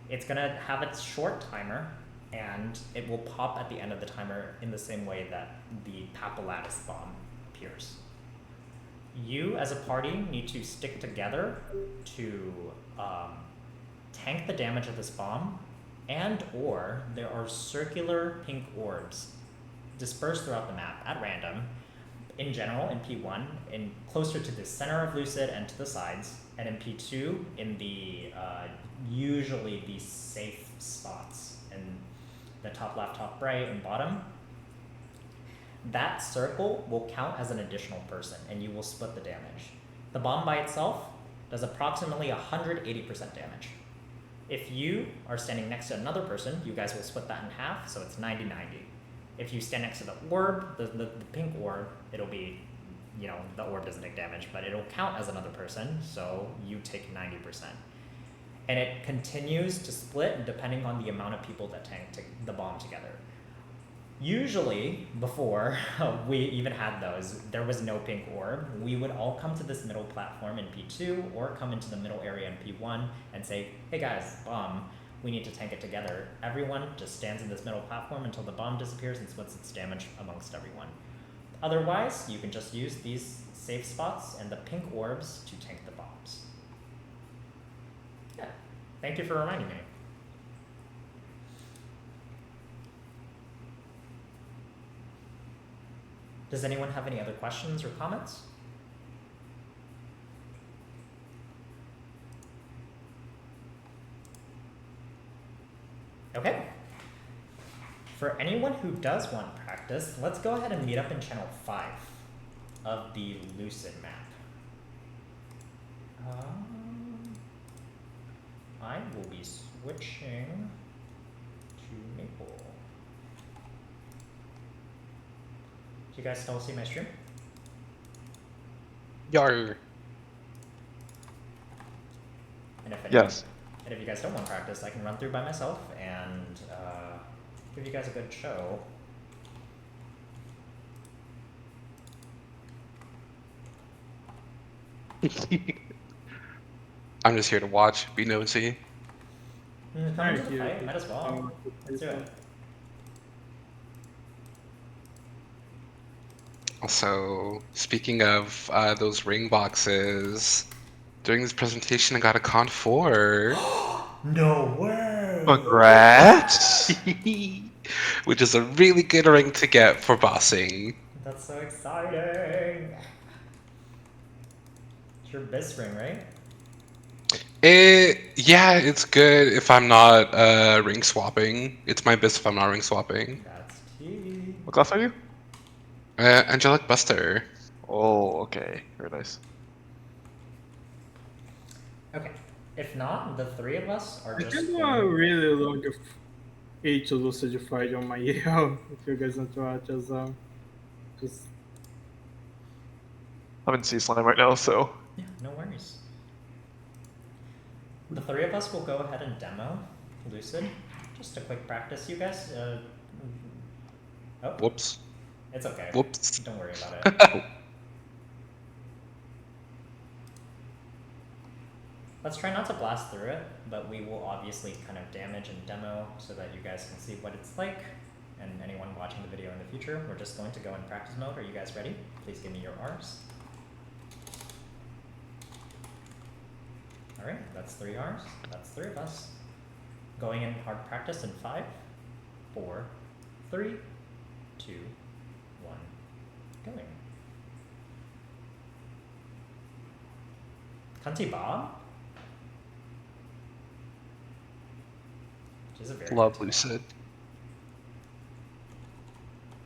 It's going to have its short timer, and it will pop at the end of the timer in the same way that the Papulatus bomb appears. You, as a party, need to stick together to tank the damage of this bomb, and or there are circular pink orbs dispersed throughout the map at random, in general in P1, in closer to the center of Lucid and to the sides, and in P2 in the usually the safe spots in the top left, top right, and bottom. That circle will count as an additional person, and you will split the damage. The bomb by itself does approximately 180% damage. If you are standing next to another person, you guys will split that in half, so it's 90-90. If you stand next to the orb, the pink orb, it'll be, you know, the orb doesn't take damage, but it'll count as another person, so you take 90%. And it continues to split depending on the amount of people that tank the bomb together. Usually, before we even had those, there was no pink orb. We would all come to this middle platform in P2 or come into the middle area in P1 and say, hey guys, bomb, we need to tank it together. Everyone just stands in this middle platform until the bomb disappears and splits its damage amongst everyone. Otherwise, you can just use these safe spots and the pink orbs to tank the bombs. Yeah, thank you for reminding me. Does anyone have any other questions or comments? Okay. For anyone who does want practice practice, let's go ahead and meet up in channel 5 of the Lucid map. I will be switching to Maple. Do you guys still see my stream? Yar. And if Yes. And if you guys don't want practice, I can run through by myself and give you guys a good show. I'm just here to watch, be nosy. Come into the fight, might as well. Let's do it. Also, speaking of those ring boxes, during this presentation I got a Con 4. No way! Congrats! Which is a really good ring to get for bossing. That's so exciting! It's your best ring, right? Yeah, it's good if I'm not ring swapping. It's my best if I'm not ring swapping. That's key. What class are you? Angelic Buster. Oh, okay. Very nice. Okay. If not, the three of us are I just can do a going... really long H Lucid fight on my EL if you guys want to watch as just I'm in C slime right now, so Yeah, no worries. The three of us will go ahead and demo Lucid. Just a quick practice, you guys. Oh, Whoops. it's okay. Whoops. Don't worry about it. Let's try not to blast through it, but we will obviously kind of damage and demo so that you guys can see what it's like. And anyone watching the video in the future, we're just going to go in practice mode. Are you guys ready? Please give me your R's. Alright, that's 3 R's. That's 3 of us. Going in hard practice in 5, 4, 3, 2, 1, going. Cunty Bob? Which is a very Love good Bob. Lucid.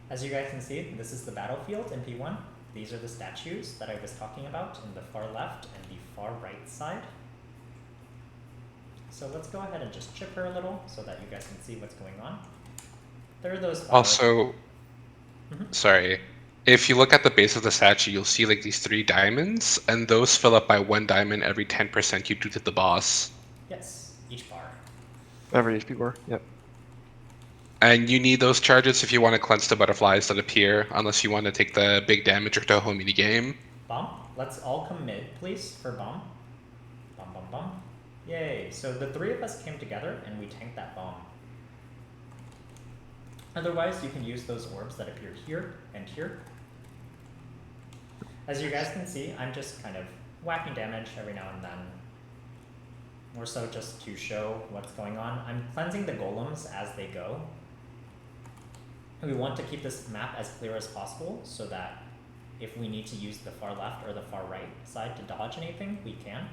As you guys can see, this is the battlefield in P1. These are the statues that I was talking about in the far left and the far right side. So let's go ahead and just chip her a little so that you guys can see what's going on. There are those... Also, Mhm. sorry. If you look at the base of the statue, you'll see like these 3 diamonds, and those fill up by 1 diamond every 10% you do to the boss. Yes, each bar. every HP bar. Yep. And you need those charges if you want to cleanse the butterflies that appear, unless you want to take the big damage or Toho mini game. Bomb. Let's all come mid, please, for bomb. Bomb, bomb, bomb. Yay. So the 3 of us came together and we tanked that bomb. Otherwise, you can use those orbs that appear here and here. As you guys can see, I'm just kind of whacking damage every now and then. More so just to show what's going on. I'm cleansing the golems as they go. We want to keep this map as clear as possible so that if we need to use the far left or the far right side to dodge anything, we can.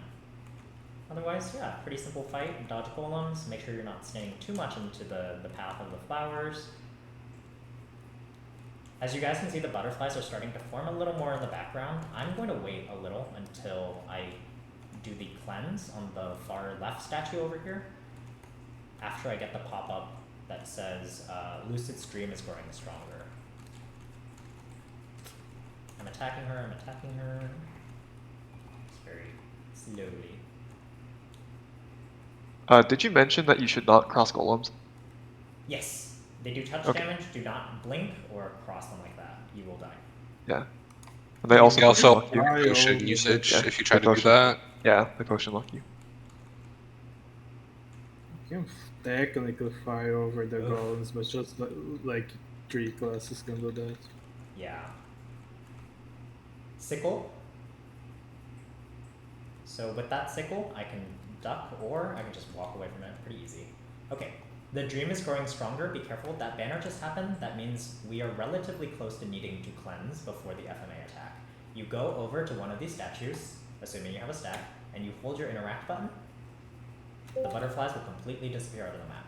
Otherwise, yeah, pretty simple fight. Dodge golems, make sure you're not staying too much into the path of the flowers. As you guys can see, the butterflies are starting to form a little more in the background. I'm going to wait a little until I do the cleanse on the far left statue over here. After I get the pop-up that says Lucid Stream is growing stronger. I'm attacking her, I'm attacking her. It's very slowly. Did you mention that you should not cross golems? Yes, they do touch Okay. damage. Do not blink or cross them like that. You will die. Yeah. And they also They also lock you. I potion always usage Yeah, if you try the to do potion. that. Yeah, they potion lock you. you can technically fire over the Oof. golems, but just like 3 classes can do that. Yeah. Sickle. So with that sickle, I can duck or I can just walk away from it. Pretty easy. Okay. The dream is growing stronger. Be careful. That banner just happened. That means we are relatively close to needing to cleanse before the FMA attack. You go over to one of these statues, assuming you have a stack, and you hold your interact button. The butterflies will completely disappear out of the map.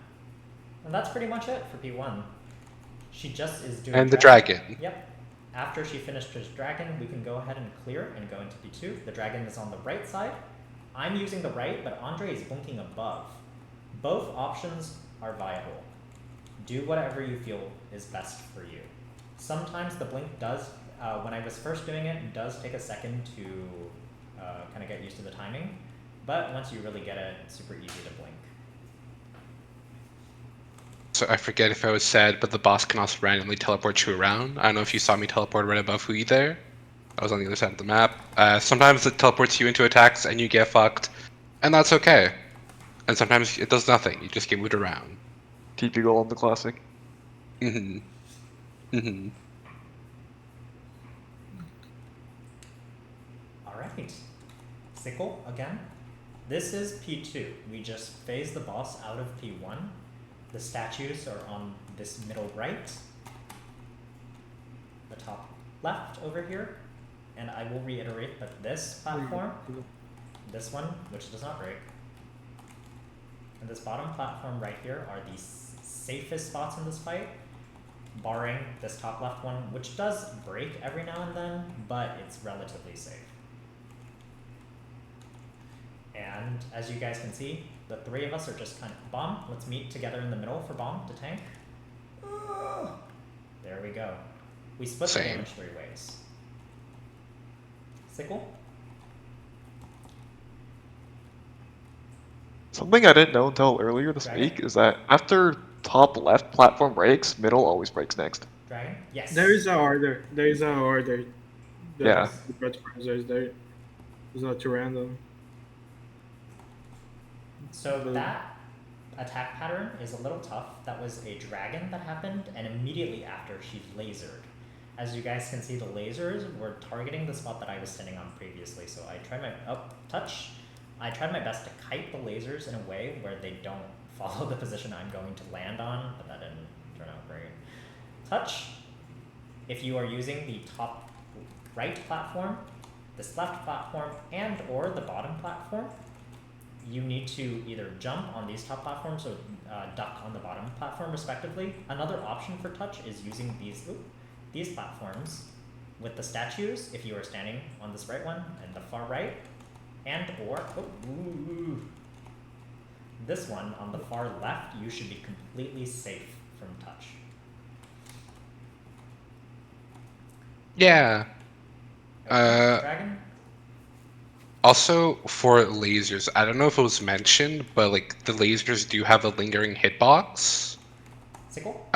And that's pretty much it for P1. She just is doing And the dragon. Yep. After she finished his dragon, we can go ahead and clear and go into P2. The dragon is on the right side. I'm using the right, but Andre is blinking above. Both options are viable. Do whatever you feel is best for you. Sometimes the blink does, when I was first doing it, does take a second to kind of get used to the timing. But once you really get it, it's super easy to blink. So I forget if I was said, but the boss can also randomly teleport you around. I don't know if you saw me teleport right above Hui there. I was on the other side of the map. Sometimes it teleports you into attacks and you get fucked, and that's okay. And sometimes it does nothing. You just get moved around. TP goal on the classic. Mm-hmm. Mm-hmm. Alright. Sickle again. This is P2. We just phase the boss out of P1. The statues are on this middle right, the top left over here, and I will reiterate that this platform, this one, which does not break, and this bottom platform right here are the safest spots in this fight, barring this top left one, which does break every now and then, but it's relatively safe. And as you guys can see, the three of us are just kind of bomb. Let's meet together in the middle for bomb to tank. There we go. We split the damage 3 ways. Sickle. Something I didn't know until earlier this Dragon? week is that after top left platform breaks, middle always breaks next. Dragon? Yes. There is an order. There is an order. Yeah. The platforms are there. It's not random. So that attack pattern is a little tough. That was a dragon that happened, and immediately after she lasered. As you guys can see, the lasers were targeting the spot that I was standing on previously, so I tried my touch. I tried my best to kite the lasers in a way where they don't follow the position I'm going to land on, but that didn't turn out great. Touch. If you are using the top right platform, this left platform, and or the bottom platform, you need to either jump on these top platforms or duck on the bottom platform respectively. Another option for touch is using these platforms with the statues if you are standing on this right one and the far right, and or this one on the far left. You should be completely safe from touch. Yeah. Dragon? Also, for lasers, I don't know if it was mentioned, but like the lasers do have a lingering hitbox. Sickle?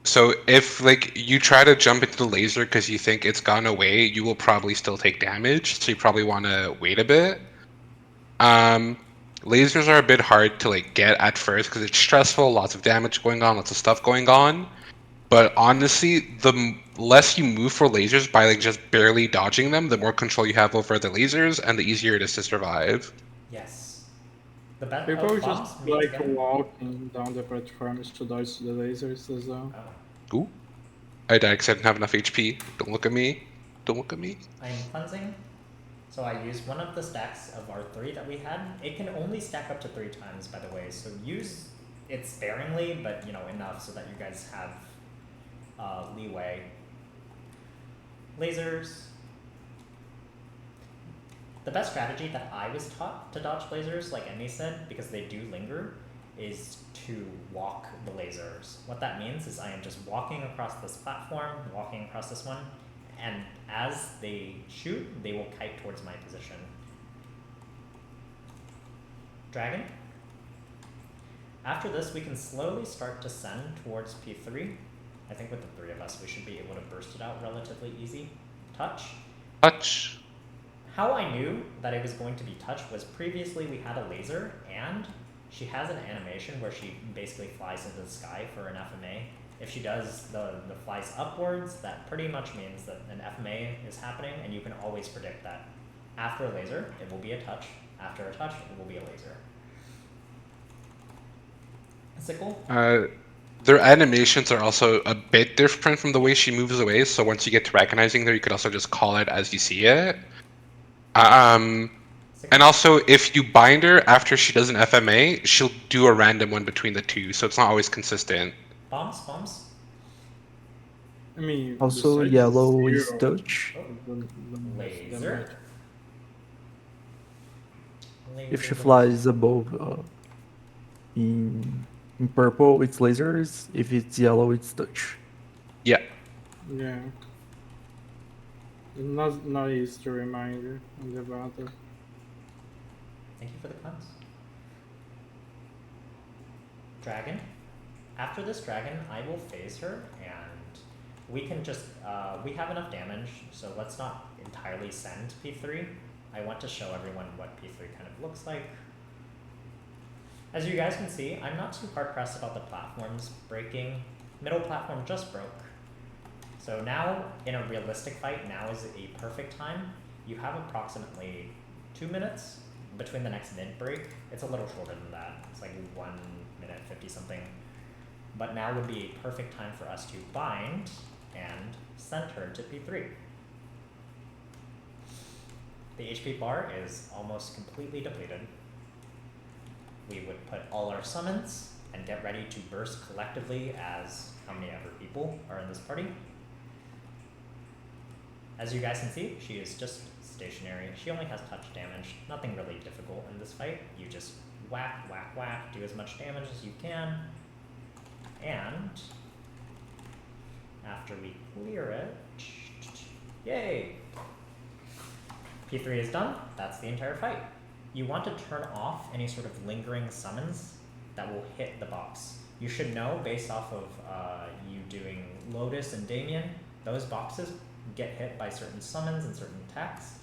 So if like you try to jump into the laser because you think it's gone away, you will probably still take damage. So you probably want to wait a bit. Lasers are a bit hard to like get at first because it's stressful, lots of damage going on, lots of stuff going on. But honestly, the less you move for lasers by like just barely dodging them, the more control you have over the lasers, and the easier it is to survive. Yes. The better People just like walking down the platforms to dodge the lasers as well. Oh. Ooh. I died because I didn't have enough HP. Don't look at me. Don't look at me. I'm cleansing. So I used one of the stacks of our 3 that we had. It can only stack up to 3 times, by the way, so use it sparingly, but you know, enough so that you guys have leeway. Lasers. The best strategy that I was taught to dodge lasers, like Emmy said, because they do linger, is to walk the lasers. What that means is I am just walking across this platform, walking across this one, and as they shoot, they will kite towards my position. Dragon. After this, we can slowly start to send towards P3. I think with the 3 of us, we should be able to burst it out relatively easy. Touch. Touch. How I knew that it was going to be touch was previously we had a laser, and she has an animation where she basically flies into the sky for an FMA. If she does the flies upwards, that pretty much means that an FMA is happening, and you can always predict that after a laser, it will be a touch. After a touch, it will be a laser. Sickle? Their animations are also a bit different from the way she moves away, so once you get to recognizing her, you could also just call it as you see it. And also, if you bind her after she does an FMA, she'll do a random one between the two, so it's not always consistent. Bombs? I mean, Also, besides yellow is zero, touch. don't have that Laser. much. If she Laser. flies above in purple, it's lasers. If it's yellow, it's touch. Yeah. Yeah. Not easy to remind you on the battle. Thank you for the cleanse. Dragon. After this dragon, I will phase her, and we can just, we have enough damage, so let's not entirely send P3. I want to show everyone what P3 kind of looks like. As you guys can see, I'm not too hard pressed about the platforms breaking. Middle platform just broke. So now, in a realistic fight, now is a perfect time. You have approximately 2 minutes between the next mid break. It's a little shorter than that. It's like 1 minute 50 something. But now would be a perfect time for us to bind and send her to P3. The HP bar is almost completely depleted. We would put all our summons and get ready to burst collectively as how many ever people are in this party. As you guys can see, she is just stationary. She only has touch damage, nothing really difficult in this fight. You just whack, whack, whack, do as much damage as you can. And after we clear it, yay! P3 is done, that's the entire fight. You want to turn off any sort of lingering summons that will hit the box. You should know based off of you doing Lotus and Damien, those boxes get hit by certain summons and certain attacks.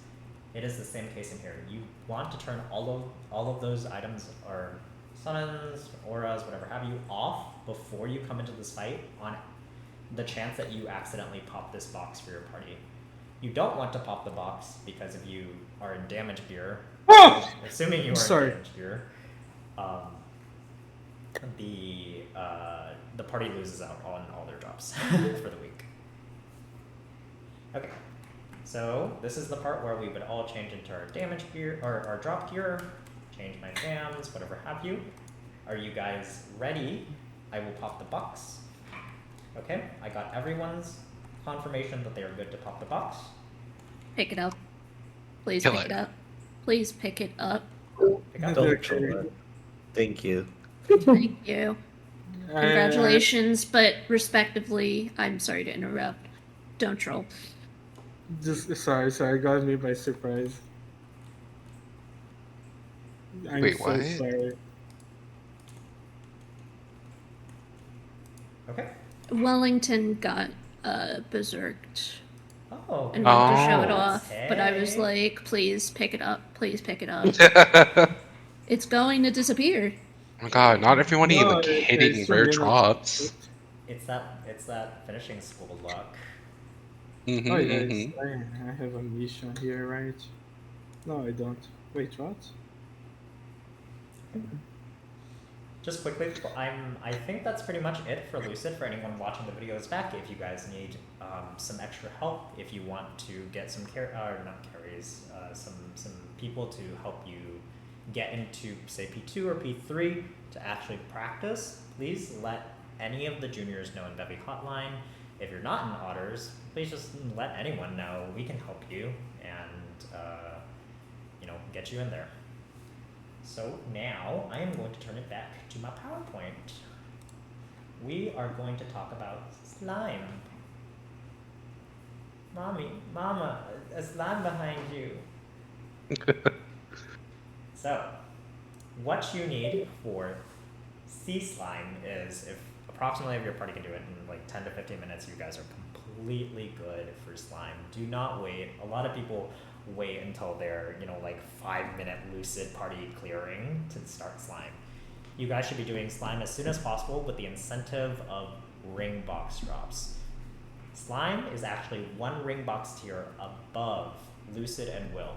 It is the same case in here. You want to turn all of those items or summons, auras, whatever have you, off before you come into this fight on the chance that you accidentally pop this box for your party. You don't want to pop the box because if you are in damage gear, assuming you are Sorry. in damage gear, the party loses out on all their drops for the week. Okay, so this is the part where we would all change into our damage gear or our drop gear, change my fams, whatever have you. Are you guys ready? I will pop the box. Okay, I got everyone's confirmation that they are good to pop the box. Pick it up. Please Kill pick it. it up. Please pick it up. Pick up. Don't Okay. kill it. Thank you. Thank you. Congratulations, but respectively, I'm sorry to interrupt. Don't troll. Just sorry, got me by surprise. I'm Wait, so what? sorry. Okay. Wellington got berserked Oh. and went to show it Oh. off, but I was Hey. like, please pick it up. Please pick it up. It's going to disappear. Oh my god, not everyone No, like hitting it's rare 2 minutes. drops. It's that finishing school luck. Mm-hmm, Oh yeah, mm-hmm. I have a mission here, right? No, I don't. Wait, what? Just quickly, I think that's pretty much it for Lucid. For anyone watching the videos back, if you guys need some extra help, if you want to get some some people to help you get into say P2 or P3 to actually practice, please let any of the juniors know in Bevy Hotline. If you're not in Otters, please just let anyone know. We can help you and get you in there. So now I am going to turn it back to my PowerPoint. We are going to talk about slime. Mama, a slime behind you. So, what you need for sea slime is if approximately if your party can do it in like 10 to 15 minutes, you guys are completely good for slime. Do not wait. A lot of people wait until they're, like 5-minute Lucid party clearing to start slime. You guys should be doing slime as soon as possible with the incentive of ring box drops. Slime is actually 1 ring box tier above Lucid and Will.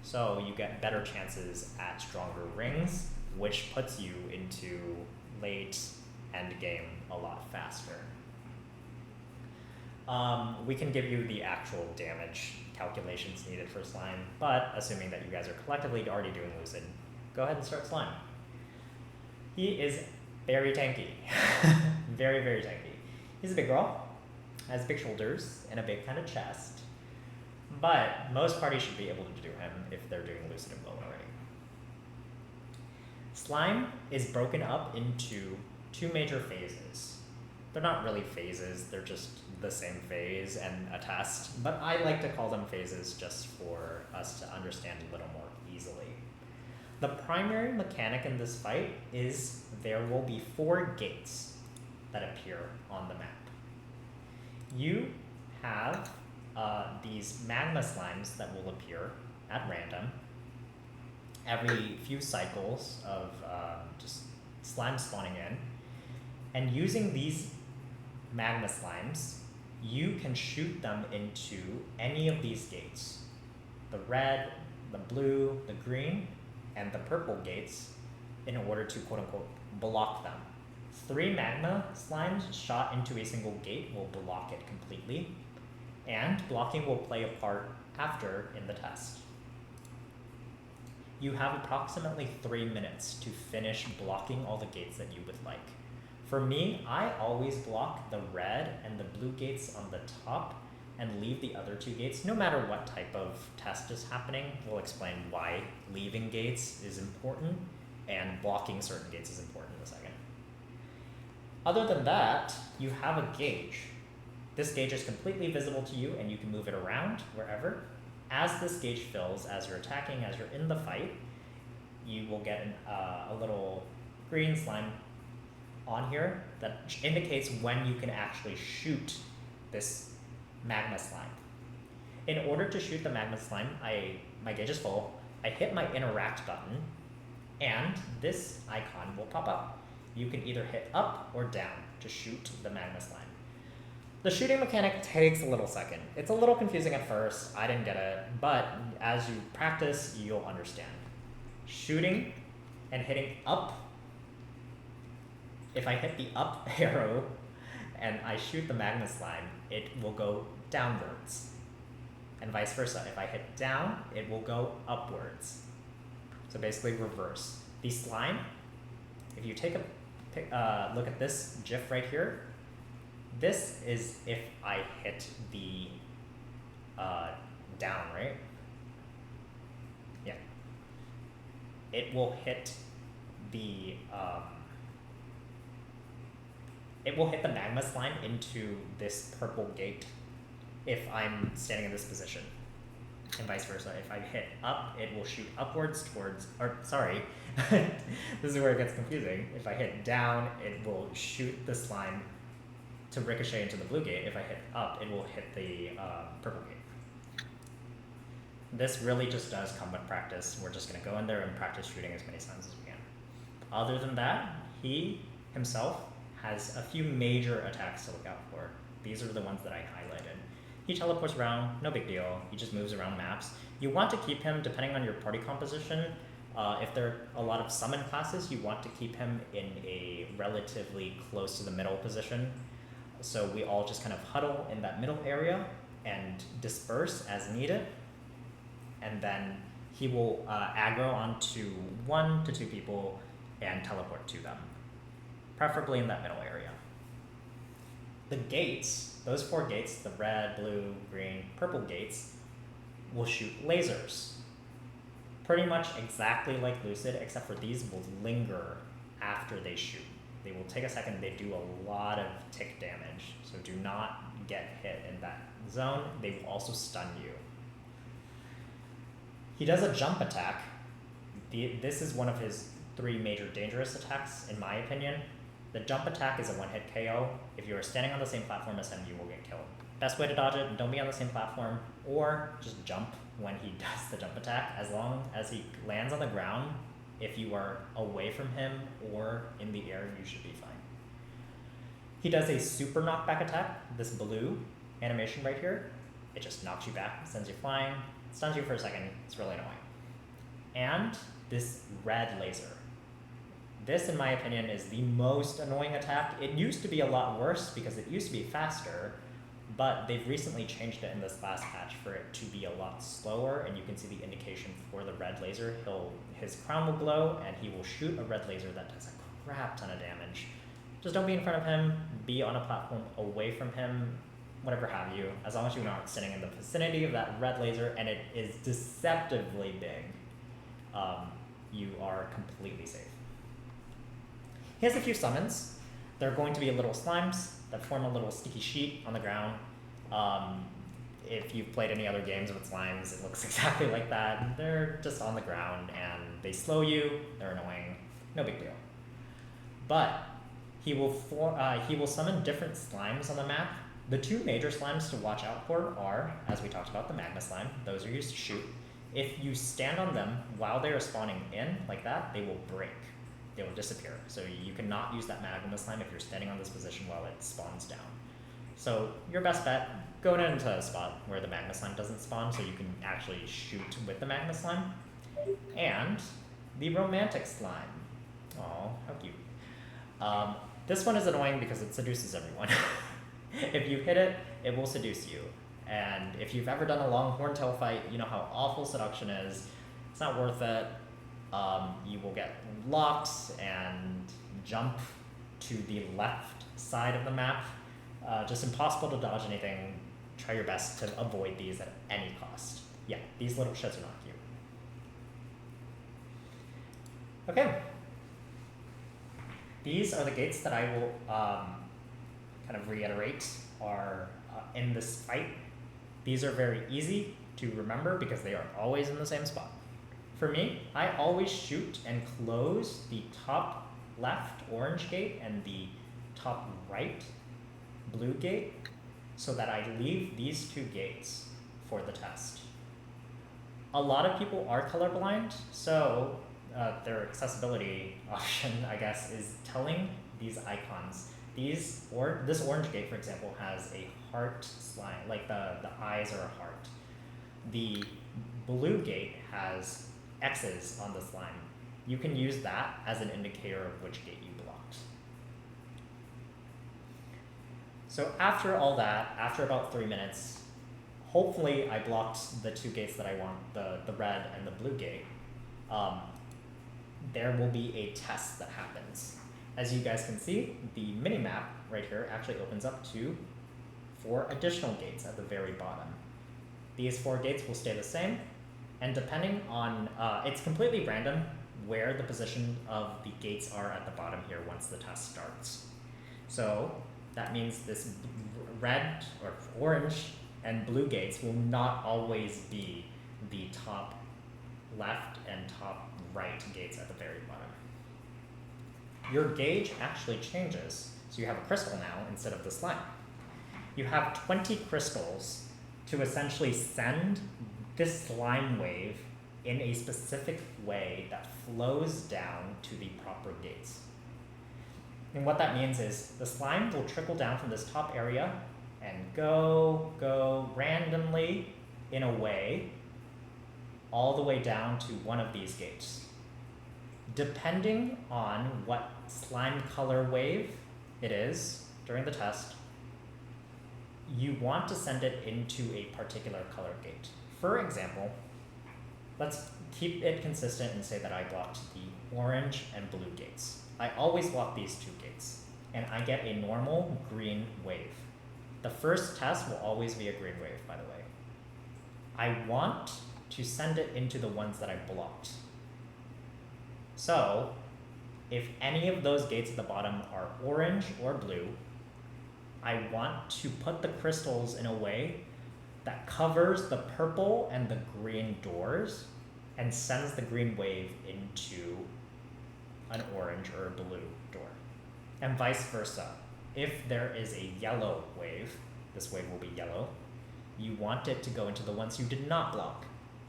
So you get better chances at stronger rings, which puts you into late end game a lot faster. We can give you the actual damage calculations needed for slime, but assuming that you guys are collectively already doing Lucid, go ahead and start slime. He is very tanky. Very, very tanky. He's a big girl. has big shoulders and a big kind of chest, but most parties should be able to do him if they're doing Lucid and Glow already. Slime is broken up into two major phases. They're not really phases, they're just the same phase and a test, but I like to call them phases just for us to understand a little more easily. The primary mechanic in this fight is there will be 4 gates that appear on the map. You have these magma slimes that will appear at random every few cycles of just slime spawning in. And using these magma slimes, you can shoot them into any of these gates. The red, the blue, the green, and the purple gates in order to quote unquote block them. 3 magma slimes shot into a single gate will block it completely, and blocking will play a part after in the test. You have approximately 3 minutes to finish blocking all the gates that you would like. For me, I always block the red and the blue gates on the top and leave the other 2 gates, no matter what type of test is happening. We'll explain why leaving gates is important and blocking certain gates is important in a second. Other than that, you have a gauge. This gauge is completely visible to you and you can move it around wherever. As this gauge fills, as you're attacking, as you're in the fight, you will get a little green slime on here that indicates when you can actually shoot this magma slime. In order to shoot the magma slime, my gauge is full, I hit my interact button, and this icon will pop up. You can either hit up or down to shoot the magma slime. The shooting mechanic takes a little second. It's a little confusing at first, I didn't get it, but as you practice, you'll understand. Shooting and hitting up, if I hit the up arrow and I shoot the magma slime, it will go downwards. And vice versa, if I hit down, it will go upwards. So basically reverse. The slime, if you take a look at this GIF right here, this is if I hit the down, right? Yeah. It will hit the magma slime into this purple gate if I'm standing in this position. And vice versa. If I hit up, it will shoot upwards towards, or sorry, this is where it gets confusing. If I hit down, it will shoot the slime to ricochet into the blue gate. If I hit up, it will hit the purple gate. This really just does come with practice. We're just gonna go in there and practice shooting as many times as we can. Other than that, he himself has a few major attacks to look out for. These are the ones that I highlighted. He teleports around, no big deal. He just moves around maps. You want to keep him, depending on your party composition, if there are a lot of summon classes, you want to keep him in a relatively close to the middle position. So we all just kind of huddle in that middle area and disperse as needed. And then he will aggro onto 1 to 2 people and teleport to them, preferably in that middle area. The gates, those 4 gates, the red, blue, green, purple gates, will shoot lasers. Pretty much exactly like Lucid, except for these will linger after they shoot. They will take a second, they do a lot of tick damage, so do not get hit in that zone. They will also stun you. He does a jump attack. This is one of his 3 major dangerous attacks, in my opinion. The jump attack is a 1-hit KO. If you are standing on the same platform as him, you will get killed. Best way to dodge it, don't be on the same platform, or just jump when he does the jump attack. As long as he lands on the ground, if you are away from him or in the air, you should be fine. He does a super knockback attack, this blue animation right here. It just knocks you back, sends you flying, stuns you for a second, it's really annoying. And this red laser. This, in my opinion, is the most annoying attack. It used to be a lot worse because it used to be faster, but they've recently changed it in this last patch for it to be a lot slower, and you can see the indication for the red laser. His crown will glow, and he will shoot a red laser that does a crap ton of damage. Just don't be in front of him, be on a platform away from him, whatever have you, as long as you're not sitting in the vicinity of that red laser and it is deceptively big, you are completely safe. He has a few summons. They're going to be little slimes that form a little sticky sheet on the ground. If you've played any other games with slimes, it looks exactly like that. They're just on the ground and they slow you, they're annoying, no big deal. But he will summon different slimes on the map. The two major slimes to watch out for are, as we talked about, the magma slime. Those are used to shoot. If you stand on them while they are spawning in, like that, they will break. They will disappear. So you cannot use that magma slime if you're standing on this position while it spawns down. So your best bet, go into a spot where the magma slime doesn't spawn so you can actually shoot with the magma slime. And the romantic slime. Oh, how cute. This one is annoying because it seduces everyone. If you hit it, it will seduce you. And if you've ever done a long horntail fight, you know how awful seduction is. It's not worth it. You will get locked and jump to the left side of the map. Just impossible to dodge anything. Try your best to avoid these at any cost. Yeah, these little shits are not cute. Okay. These are the gates that I will kind of reiterate are in this fight. These are very easy to remember because they are always in the same spot. For me, I always shoot and close the top left orange gate and the top right blue gate so that I leave these two gates for the test. A lot of people are colorblind, so their accessibility option, I guess, is telling these icons. This orange gate, for example, has a heart slime, like the eyes are a heart. The blue gate has X's on the slime. You can use that as an indicator of which gate you blocked. So after all that, after about 3 minutes, hopefully I blocked the two gates that I want, the red and the blue gate. There will be a test that happens. As you guys can see, the mini-map right here actually opens up to 4 additional gates at the very bottom. These 4 gates will stay the same, and depending on, it's completely random where the position of the gates are at the bottom here once the test starts. So that means this red or orange and blue gates will not always be the top left and top right gates at the very bottom. Your gauge actually changes, so you have a crystal now instead of the slime. You have 20 crystals to essentially send this slime wave in a specific way that flows down to the proper gates. And what that means is the slime will trickle down from this top area and go randomly in a way all the way down to one of these gates. Depending on what slime color wave it is during the test, you want to send it into a particular color gate. For example, let's keep it consistent and say that I blocked the orange and blue gates. I always block these 2 gates, and I get a normal green wave. The first test will always be a green wave, by the way. I want to send it into the ones that I blocked. So, if any of those gates at the bottom are orange or blue, I want to put the crystals in a way that covers the purple and the green doors and sends the green wave into an orange or a blue door. And vice versa. If there is a yellow wave, this wave will be yellow, you want it to go into the ones you did not block.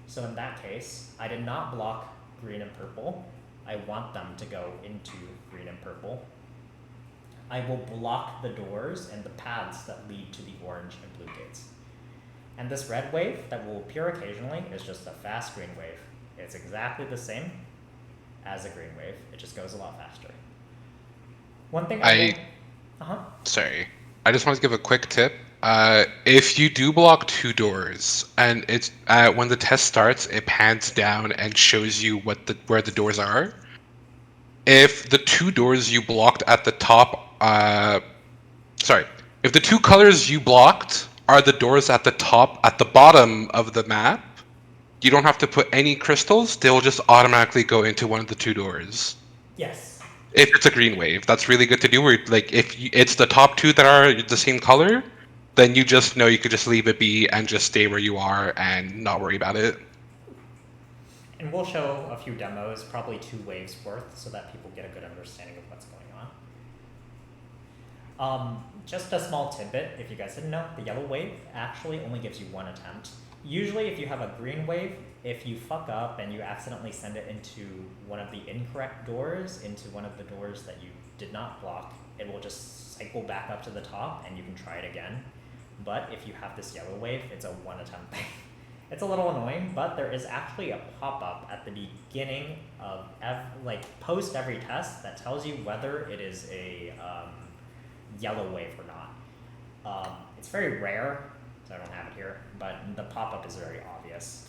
So in that case, I did not block green and purple. I want them to go into green and purple. I will block the doors and the paths that lead to the orange and blue gates. And this red wave that will appear occasionally is just a fast green wave. It's exactly the same as a green wave. It just goes a lot faster. One thing Sorry. I just want to give a quick tip. If you do block 2 doors, and it's when the test starts, it pans down and shows you where the doors are. If the 2 doors you blocked at the top, if If the two colors you blocked are the doors at the bottom of the map, you don't have to put any crystals. They'll just automatically go into one of the two doors. Yes. If it's a green wave, that's really good to do. Where like it's the top two that are the same color, then you just know you could just leave it be and just stay where you are and not worry about it. And we'll show a few demos, probably 2 waves worth, so that people get a good understanding of what's going on. Just a small tidbit, if you guys didn't know, the yellow wave actually only gives you 1 attempt. Usually if you have a green wave, if you fuck up and you accidentally send it into one of the incorrect doors, into one of the doors that you did not block, it will just cycle back up to the top and you can try it again. But if you have this yellow wave, it's a 1 attempt thing. It's a little annoying, but there is actually a pop-up at the beginning of post every test that tells you whether it is a yellow wave or not. It's very rare, so I don't have it here, but the pop-up is very obvious.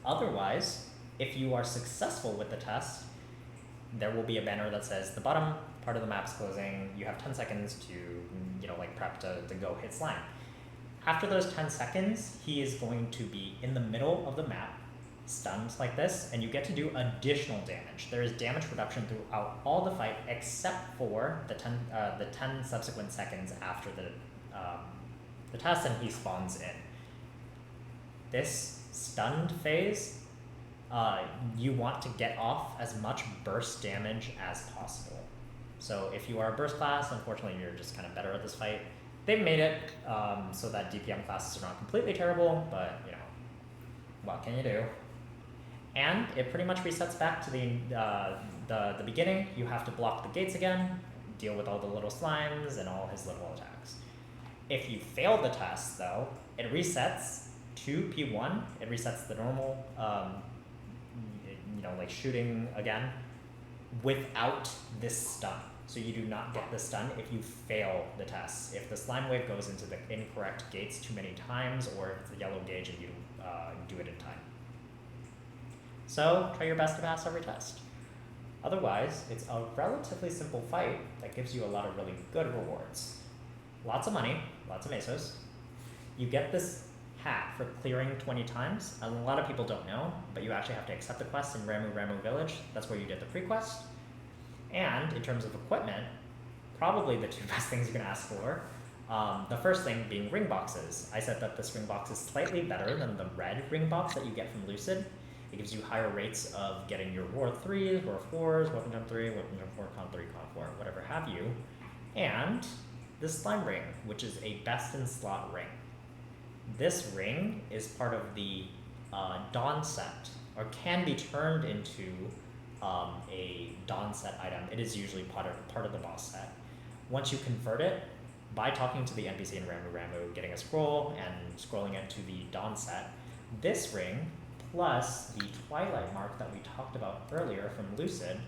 Otherwise, if you are successful with the test, there will be a banner that says the bottom part of the map's closing. You have 10 seconds to, prep to go hit slime. After those 10 seconds, he is going to be in the middle of the map, stunned like this, and you get to do additional damage. There is damage reduction throughout all the fight except for the 10 subsequent seconds after the test, and he spawns in. This stunned phase, you want to get off as much burst damage as possible. So if you are a burst class, unfortunately you're just kind of better at this fight. They've made it so that DPM classes are not completely terrible, but what can you do? And it pretty much resets back to the beginning. You have to block the gates again, deal with all the little slimes and all his little attacks. If you fail the test, though, it resets to P1. It resets the normal, shooting again without this stun. So you do not get the stun if you fail the test. If the slime wave goes into the incorrect gates too many times, or if it's the yellow gauge and you do it in time. So try your best to pass every test. Otherwise, it's a relatively simple fight that gives you a lot of really good rewards. Lots of money, lots of mesos. You get this hat for clearing 20 times. A lot of people don't know, but you actually have to accept the quest in Ramu Village. That's where you get the pre-quest. And in terms of equipment, probably the 2 best things you can ask for. The first thing being ring boxes. I said that this ring box is slightly better than the red ring box that you get from Lucid. It gives you higher rates of getting your War 3s, War 4s, Weapon Jump 3, Weapon Jump 4, Con 3, Con 4, whatever have you. And this slime ring, which is a best in slot ring. This ring is part of the Dawn set, or can be turned into a Dawn set item. It is usually part of the boss set. Once you convert it, by talking to the NPC in Ramu, getting a scroll and scrolling it to the Dawn set, this ring plus the Twilight mark that we talked about earlier from Lucid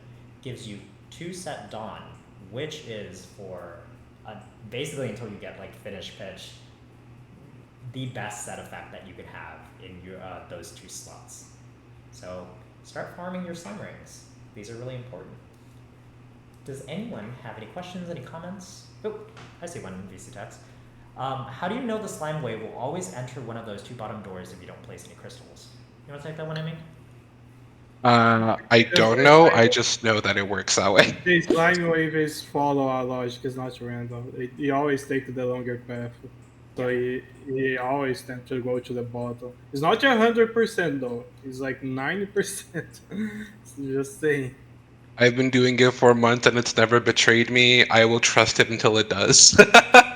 gives you 2 set Dawn, which is for basically until you get finish pitch, the best set effect that you could have in your those 2 slots. So start farming your slime rings. These are really important. Does anyone have any questions, any comments? Oh, I see one in VC text. How do you know the slime wave will always enter one of those 2 bottom doors if you don't place any crystals? You want to take that one, Amy? I don't know. I just know that it works that way. The slime waves follow our logic, it's not random. You always take the longer path. So he always tends to go to the bottom. It's not 100% though. It's 90%. Just saying. I've been doing it for a month and it's never betrayed me. I will trust it until it does.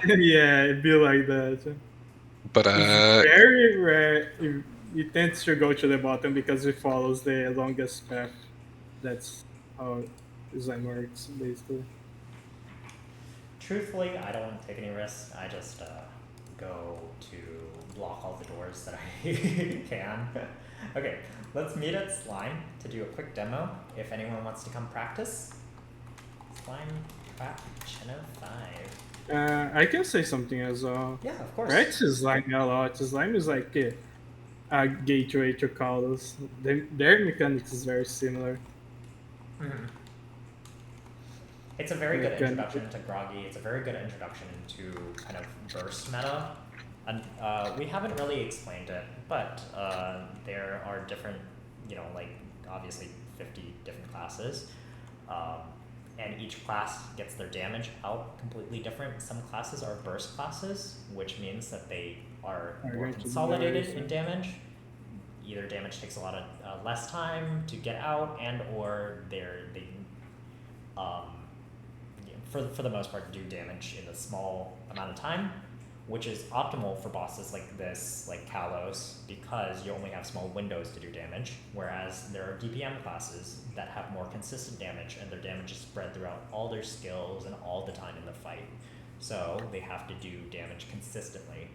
Yeah, it'd be like that. But It's very rare. It tends to go to the bottom because it follows the longest path. That's how design works, basically. Truthfully, I don't take any risks. I just go to block all the doors that I can. Okay, let's meet at Slime to do a quick demo if anyone wants to come practice. Slime Trap Channel 5. I can say something as well. Yeah, of course. Right, slime a lot. Slime is like a gateway to Kalos. Their mechanics is very similar. Mm-hmm. It's a very good Like, introduction into Groggy. It's a very good introduction into kind of burst meta. And we haven't really explained it, but there are different, you know, like obviously 50 different classes. And each class gets their damage out completely different. Some classes are burst classes, which means that they are more going to be consolidated very in damage. Either damage takes a lot of less time to get out, and or they for the most part do damage in a small amount of time, which is optimal for bosses like this, like Kalos, because you only have small windows to do damage, whereas there are DPM classes that have more consistent damage, and their damage is spread throughout all their skills and all the time in the fight. So they have to do damage consistently.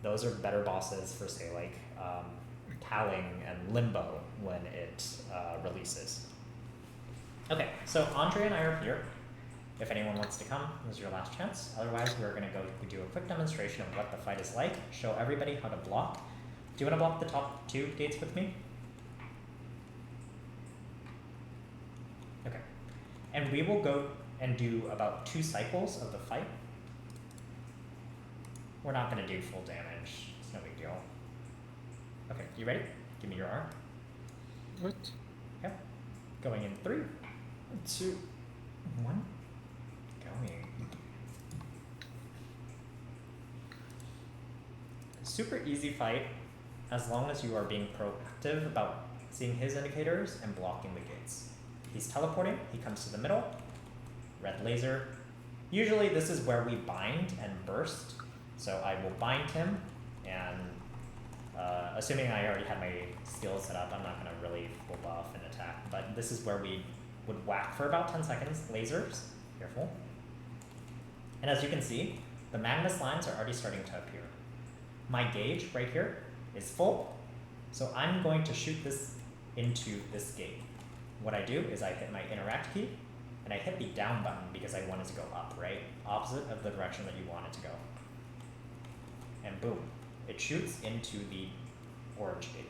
Those are better bosses for, say, like Taling and Limbo when it releases. Okay, so Andre and I are here. If anyone wants to come, this is your last chance. Otherwise, we're going to go do a quick demonstration of what the fight is like, show everybody how to block. Do you want to block the top 2 gates with me? Okay. And we will go and do about 2 cycles of the fight. We're not going to do full damage. It's no big deal. Okay, you ready? Give me your arm. What? Yep. Going in 3, 2, 1. Going. Super easy fight as long as you are being proactive about seeing his indicators and blocking the gates. He's teleporting, he comes to the middle, red laser. Usually this is where we bind and burst, so I will bind him, and assuming I already had my skills set up, I'm not going to really full buff and attack, but this is where we would whack for about 10 seconds, lasers, careful. And as you can see, the Magnus lines are already starting to appear. My gauge right here is full, so I'm going to shoot this into this gate. What I do is I hit my interact key, and I hit the down button because I want it to go up, right? Opposite of the direction that you want it to go. And boom, it shoots into the orange gate.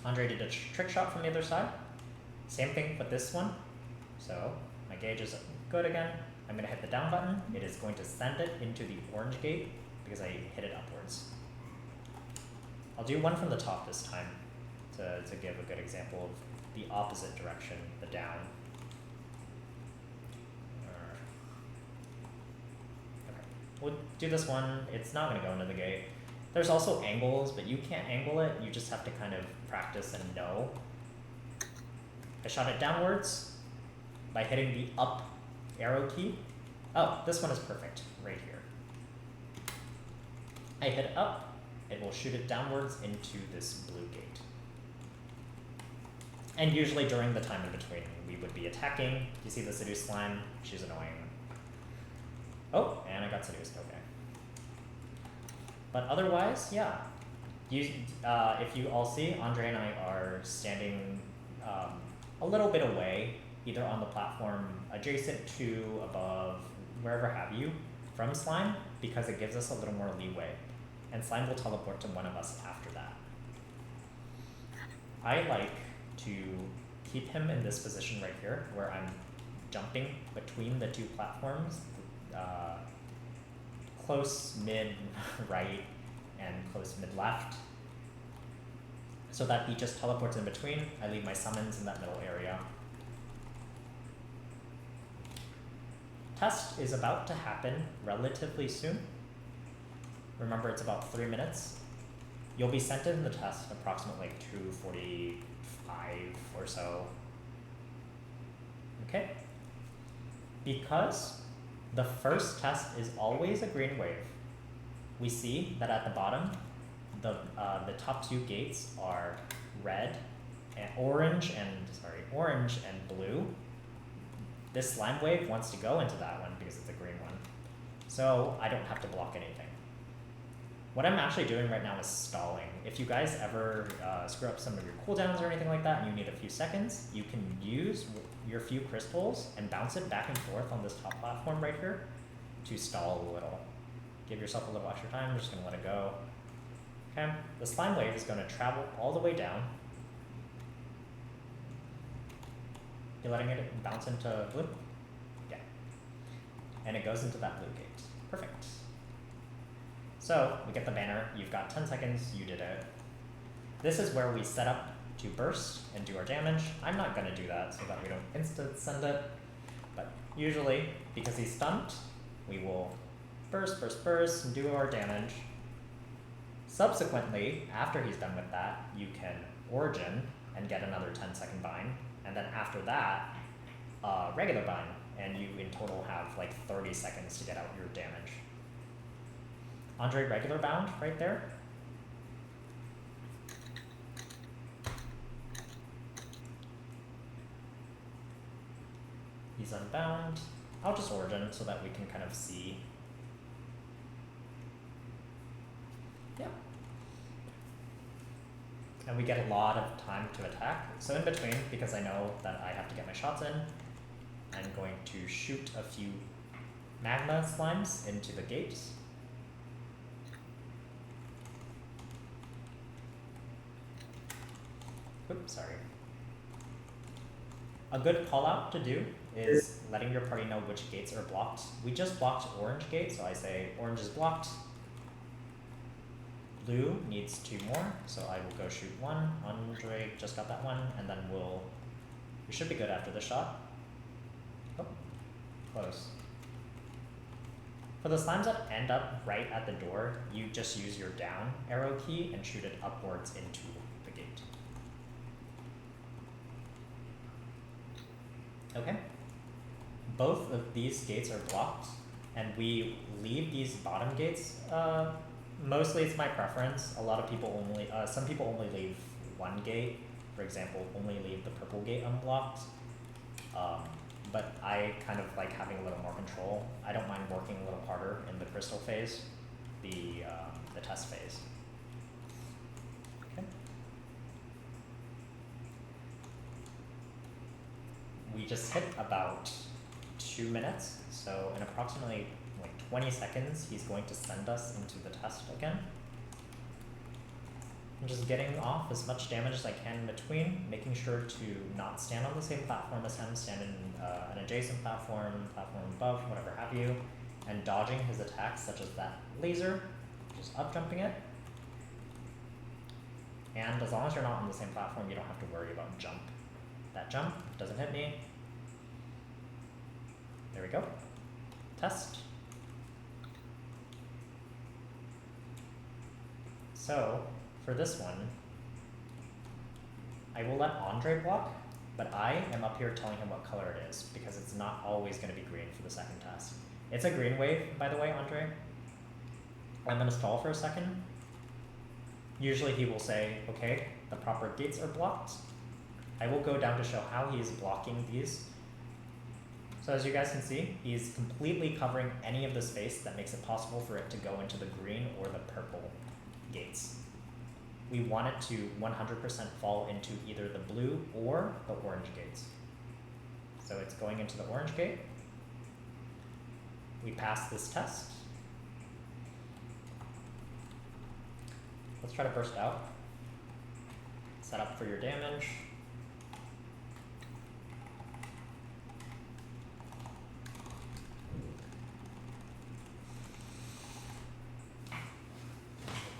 Andre did a trick shot from the other side. Same thing with this one. So my gauge is good again. I'm going to hit the down button. It is going to send it into the orange gate because I hit it upwards. I'll do one from the top this time to give a good example of the opposite direction, the down. Okay, we'll do this one. It's not going to go into the gate. There's also angles, but you can't angle it. You just have to kind of practice and know. I shot it downwards by hitting the up arrow key. Oh, this one is perfect, right here. I hit up, it will shoot it downwards into this blue gate. And usually during the time in between, we would be attacking. You see the seduced slime? She's annoying. Oh, and I got seduced, okay. But otherwise, yeah. If you all see, Andre and I are standing a little bit away, either on the platform adjacent to, above, wherever have you, from slime, because it gives us a little more leeway. And slime will teleport to one of us after that. I like to keep him in this position right here, where I'm jumping between the 2 platforms, close mid right and close mid left, so that he just teleports in between. I leave my summons in that middle area. Test is about to happen relatively soon. Remember, it's about 3 minutes. You'll be sent in the test approximately 2:45 or so. Okay? Because the first test is always a green wave, we see that at the bottom, the top 2 gates are red and orange and blue. This slime wave wants to go into that one because it's a green one. So I don't have to block anything. What I'm actually doing right now is stalling. If you guys ever screw up some of your cooldowns or anything like that and you need a few seconds, you can use your few crystals and bounce it back and forth on this top platform right here to stall a little. Give yourself a little extra time, I'm just gonna let it go. Okay, the slime wave is gonna travel all the way down. You're letting it bounce into blue? Yeah. And it goes into that blue gate. Perfect. So we get the banner. You've got 10 seconds. You did it. This is where we set up to burst and do our damage. I'm not going to do that so that we don't instant send it. But usually, because he's stunned, we will burst, and do our damage. Subsequently, after he's done with that, you can origin and get another 10-second bind. And then after that, regular bind. And you in total have like 30 seconds to get out your damage. Andre, regular bound right there. He's unbound. I'll just origin so that we can kind of see. Yeah. And we get a lot of time to attack. So in between, because I know that I have to get my shots in, I'm going to shoot a few magma slimes into the gate. Oops, sorry. A good call out to do is letting your party know which gates are blocked. We just blocked orange gate, so I say orange is blocked. Blue needs 2 more, so I will go shoot 1. Andre just got that one, and then we should be good after the shot. Oh, close. For the slimes that end up right at the door, you just use your down arrow key and shoot it upwards into the gate. Okay. Both of these gates are blocked, and we leave these bottom gates. Mostly it's my preference. A lot of people some people only leave one gate. For example, only leave the purple gate unblocked. But I kind of like having a little more control. I don't mind working a little harder in the crystal phase, the test phase. Okay. We just hit about 2 minutes, so in approximately like 20 seconds, he's going to send us into the test again. I'm just getting off as much damage as I can in between, making sure to not stand on the same platform as him, stand in an adjacent platform above, whatever have you, and dodging his attacks such as that laser, just up jumping it. And as long as you're not on the same platform, you don't have to worry about jump. That jump doesn't hit me. There we go. Test. So, for this one, I will let Andre block, but I am up here telling him what color it is, because it's not always going to be green for the second test. It's a green wave, by the way, Andre. I'm going to stall for a second. Usually he will say, okay, the proper gates are blocked. I will go down to show how he is blocking these. So as you guys can see, he's completely covering any of the space that makes it possible for it to go into the green or the purple gates. We want it to 100% fall into either the blue or the orange gates. So it's going into the orange gate. We pass this test. Let's try to burst out. Set up for your damage.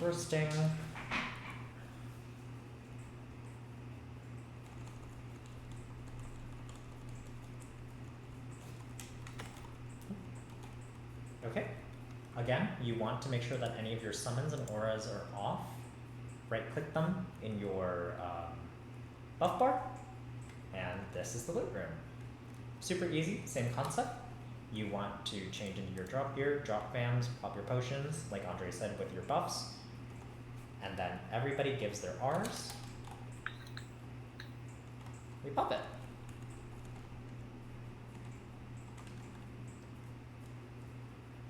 Bursting. Okay. Again, you want to make sure that any of your summons and auras are off. Right-click them in your buff bar, and this is the loot room. Super easy, same concept. You want to change into your drop gear, drop fams, pop your potions, like Andre said, with your buffs. And then everybody gives their R's. We pop it.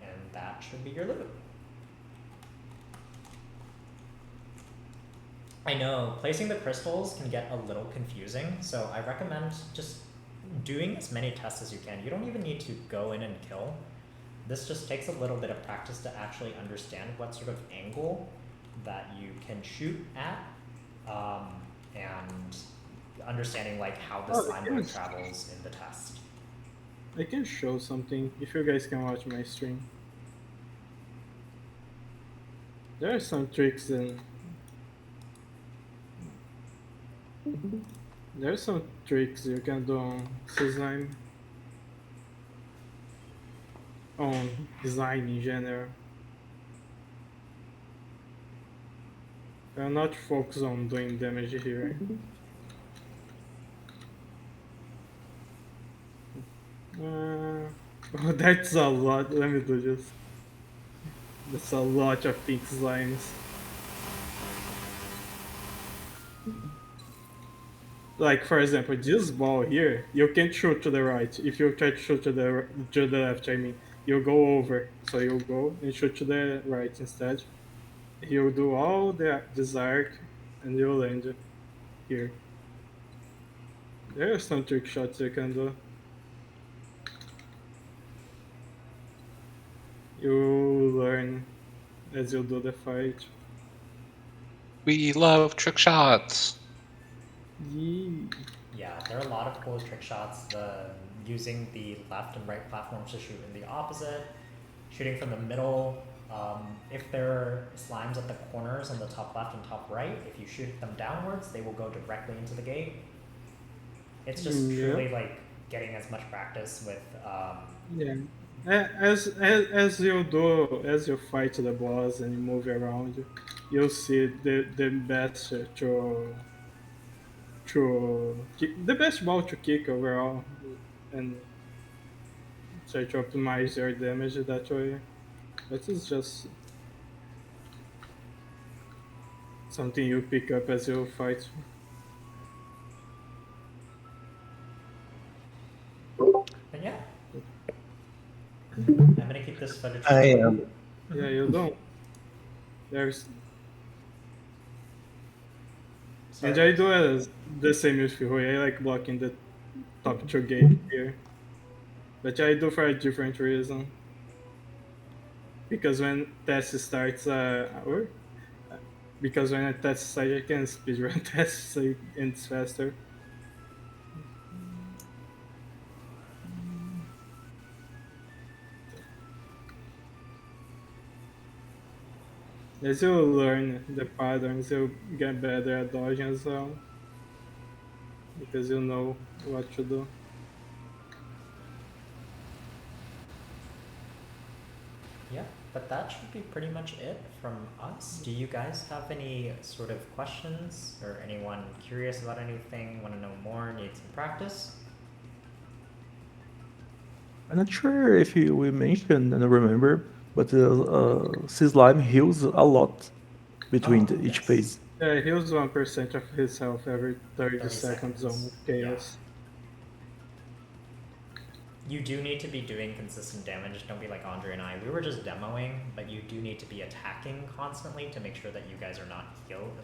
And that should be your loot. I know, placing the crystals can get a little confusing, so I recommend just doing as many tests as you can. You don't even need to go in and kill. This just takes a little bit of practice to actually understand what sort of angle that you can shoot at, and understanding like how the Oh, slime yes. wave travels in the test. I can show something if you guys can watch my stream. There are some tricks in. There are some tricks you can do on slime, on design in general. I'm not focused on doing damage here. Oh, that's a lot. Let me do this. That's a lot of pink slimes. Like for example, this ball here, you can't shoot to the right. If you try to shoot to the left, I mean, you go over. So you go and shoot to the right instead. He'll do all this arc, and you'll land here. There are some trick shots you can do. You learn as you do the fight. We love trick shots. Yee. Yeah, there are a lot of cool trick shots. The using the left and right platforms to shoot in the opposite, shooting from the middle. If there are slimes at the corners on the top left and top right, if you shoot them downwards, they will go directly into the gate. It's just Yeah. truly like getting as much practice with. Yeah. As you fight the boss and you move around, you'll see the best the best ball to kick overall, and try to optimize your damage that way. But it's just something you pick up as you fight. And yeah, I'm gonna keep this footage. I short. am. Yeah, you don't. There's Sorry. and I do the same with Fuhoi. I like blocking the top two gate here, but I do for a different reason. Because when test starts, because when a test starts, I can speedrun tests so it ends faster. As you learn the patterns, you get better at dodging as well. Because you know what to do. Yeah, but that should be pretty much it from us. Do you guys have any sort of questions or anyone curious about anything, want to know more, need some practice? I'm not sure if we mentioned and I remember, but Slime heals a lot between Oh, each yes. phase. Yeah, he heals 1% of his health every 30 30 seconds on seconds. chaos. You do need to be doing consistent damage. Don't be like Andre and I. We were just demoing, but you do need to be attacking constantly to make sure that you guys are not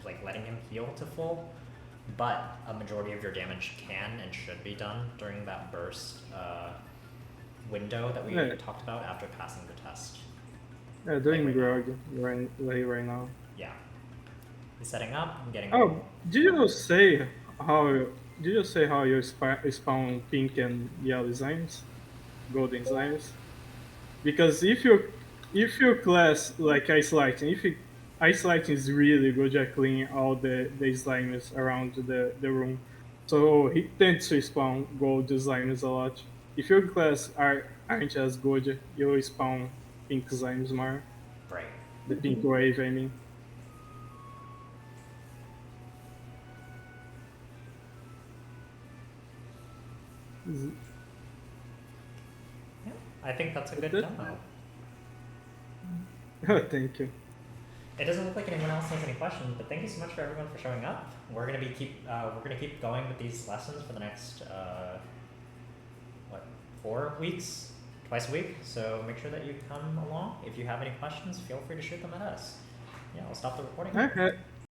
like letting him heal to full. But a majority of your damage can and should be done during that burst window that we Yeah. talked about after passing the test. Yeah, doing Like Grog right now. Yeah. He's setting up, I'm getting. Oh, did you say how you spawn pink and yellow slimes, golden slimes? Because if you class like ice lighting, ice lighting is really good at cleaning all the slimes around the room, so he tends to spawn gold slimes a lot. If your class aren't as good, you'll spawn pink slimes more. Right. The pink wave, I mean. Yeah, I think that's a good That- demo. Oh, thank you. It doesn't look like anyone else has any questions, but thank you so much for everyone for showing up. We're gonna keep going with these lessons for the next 4 weeks, twice a week. So make sure that you come along. If you have any questions, feel free to shoot them at us. Yeah, I'll stop the recording. I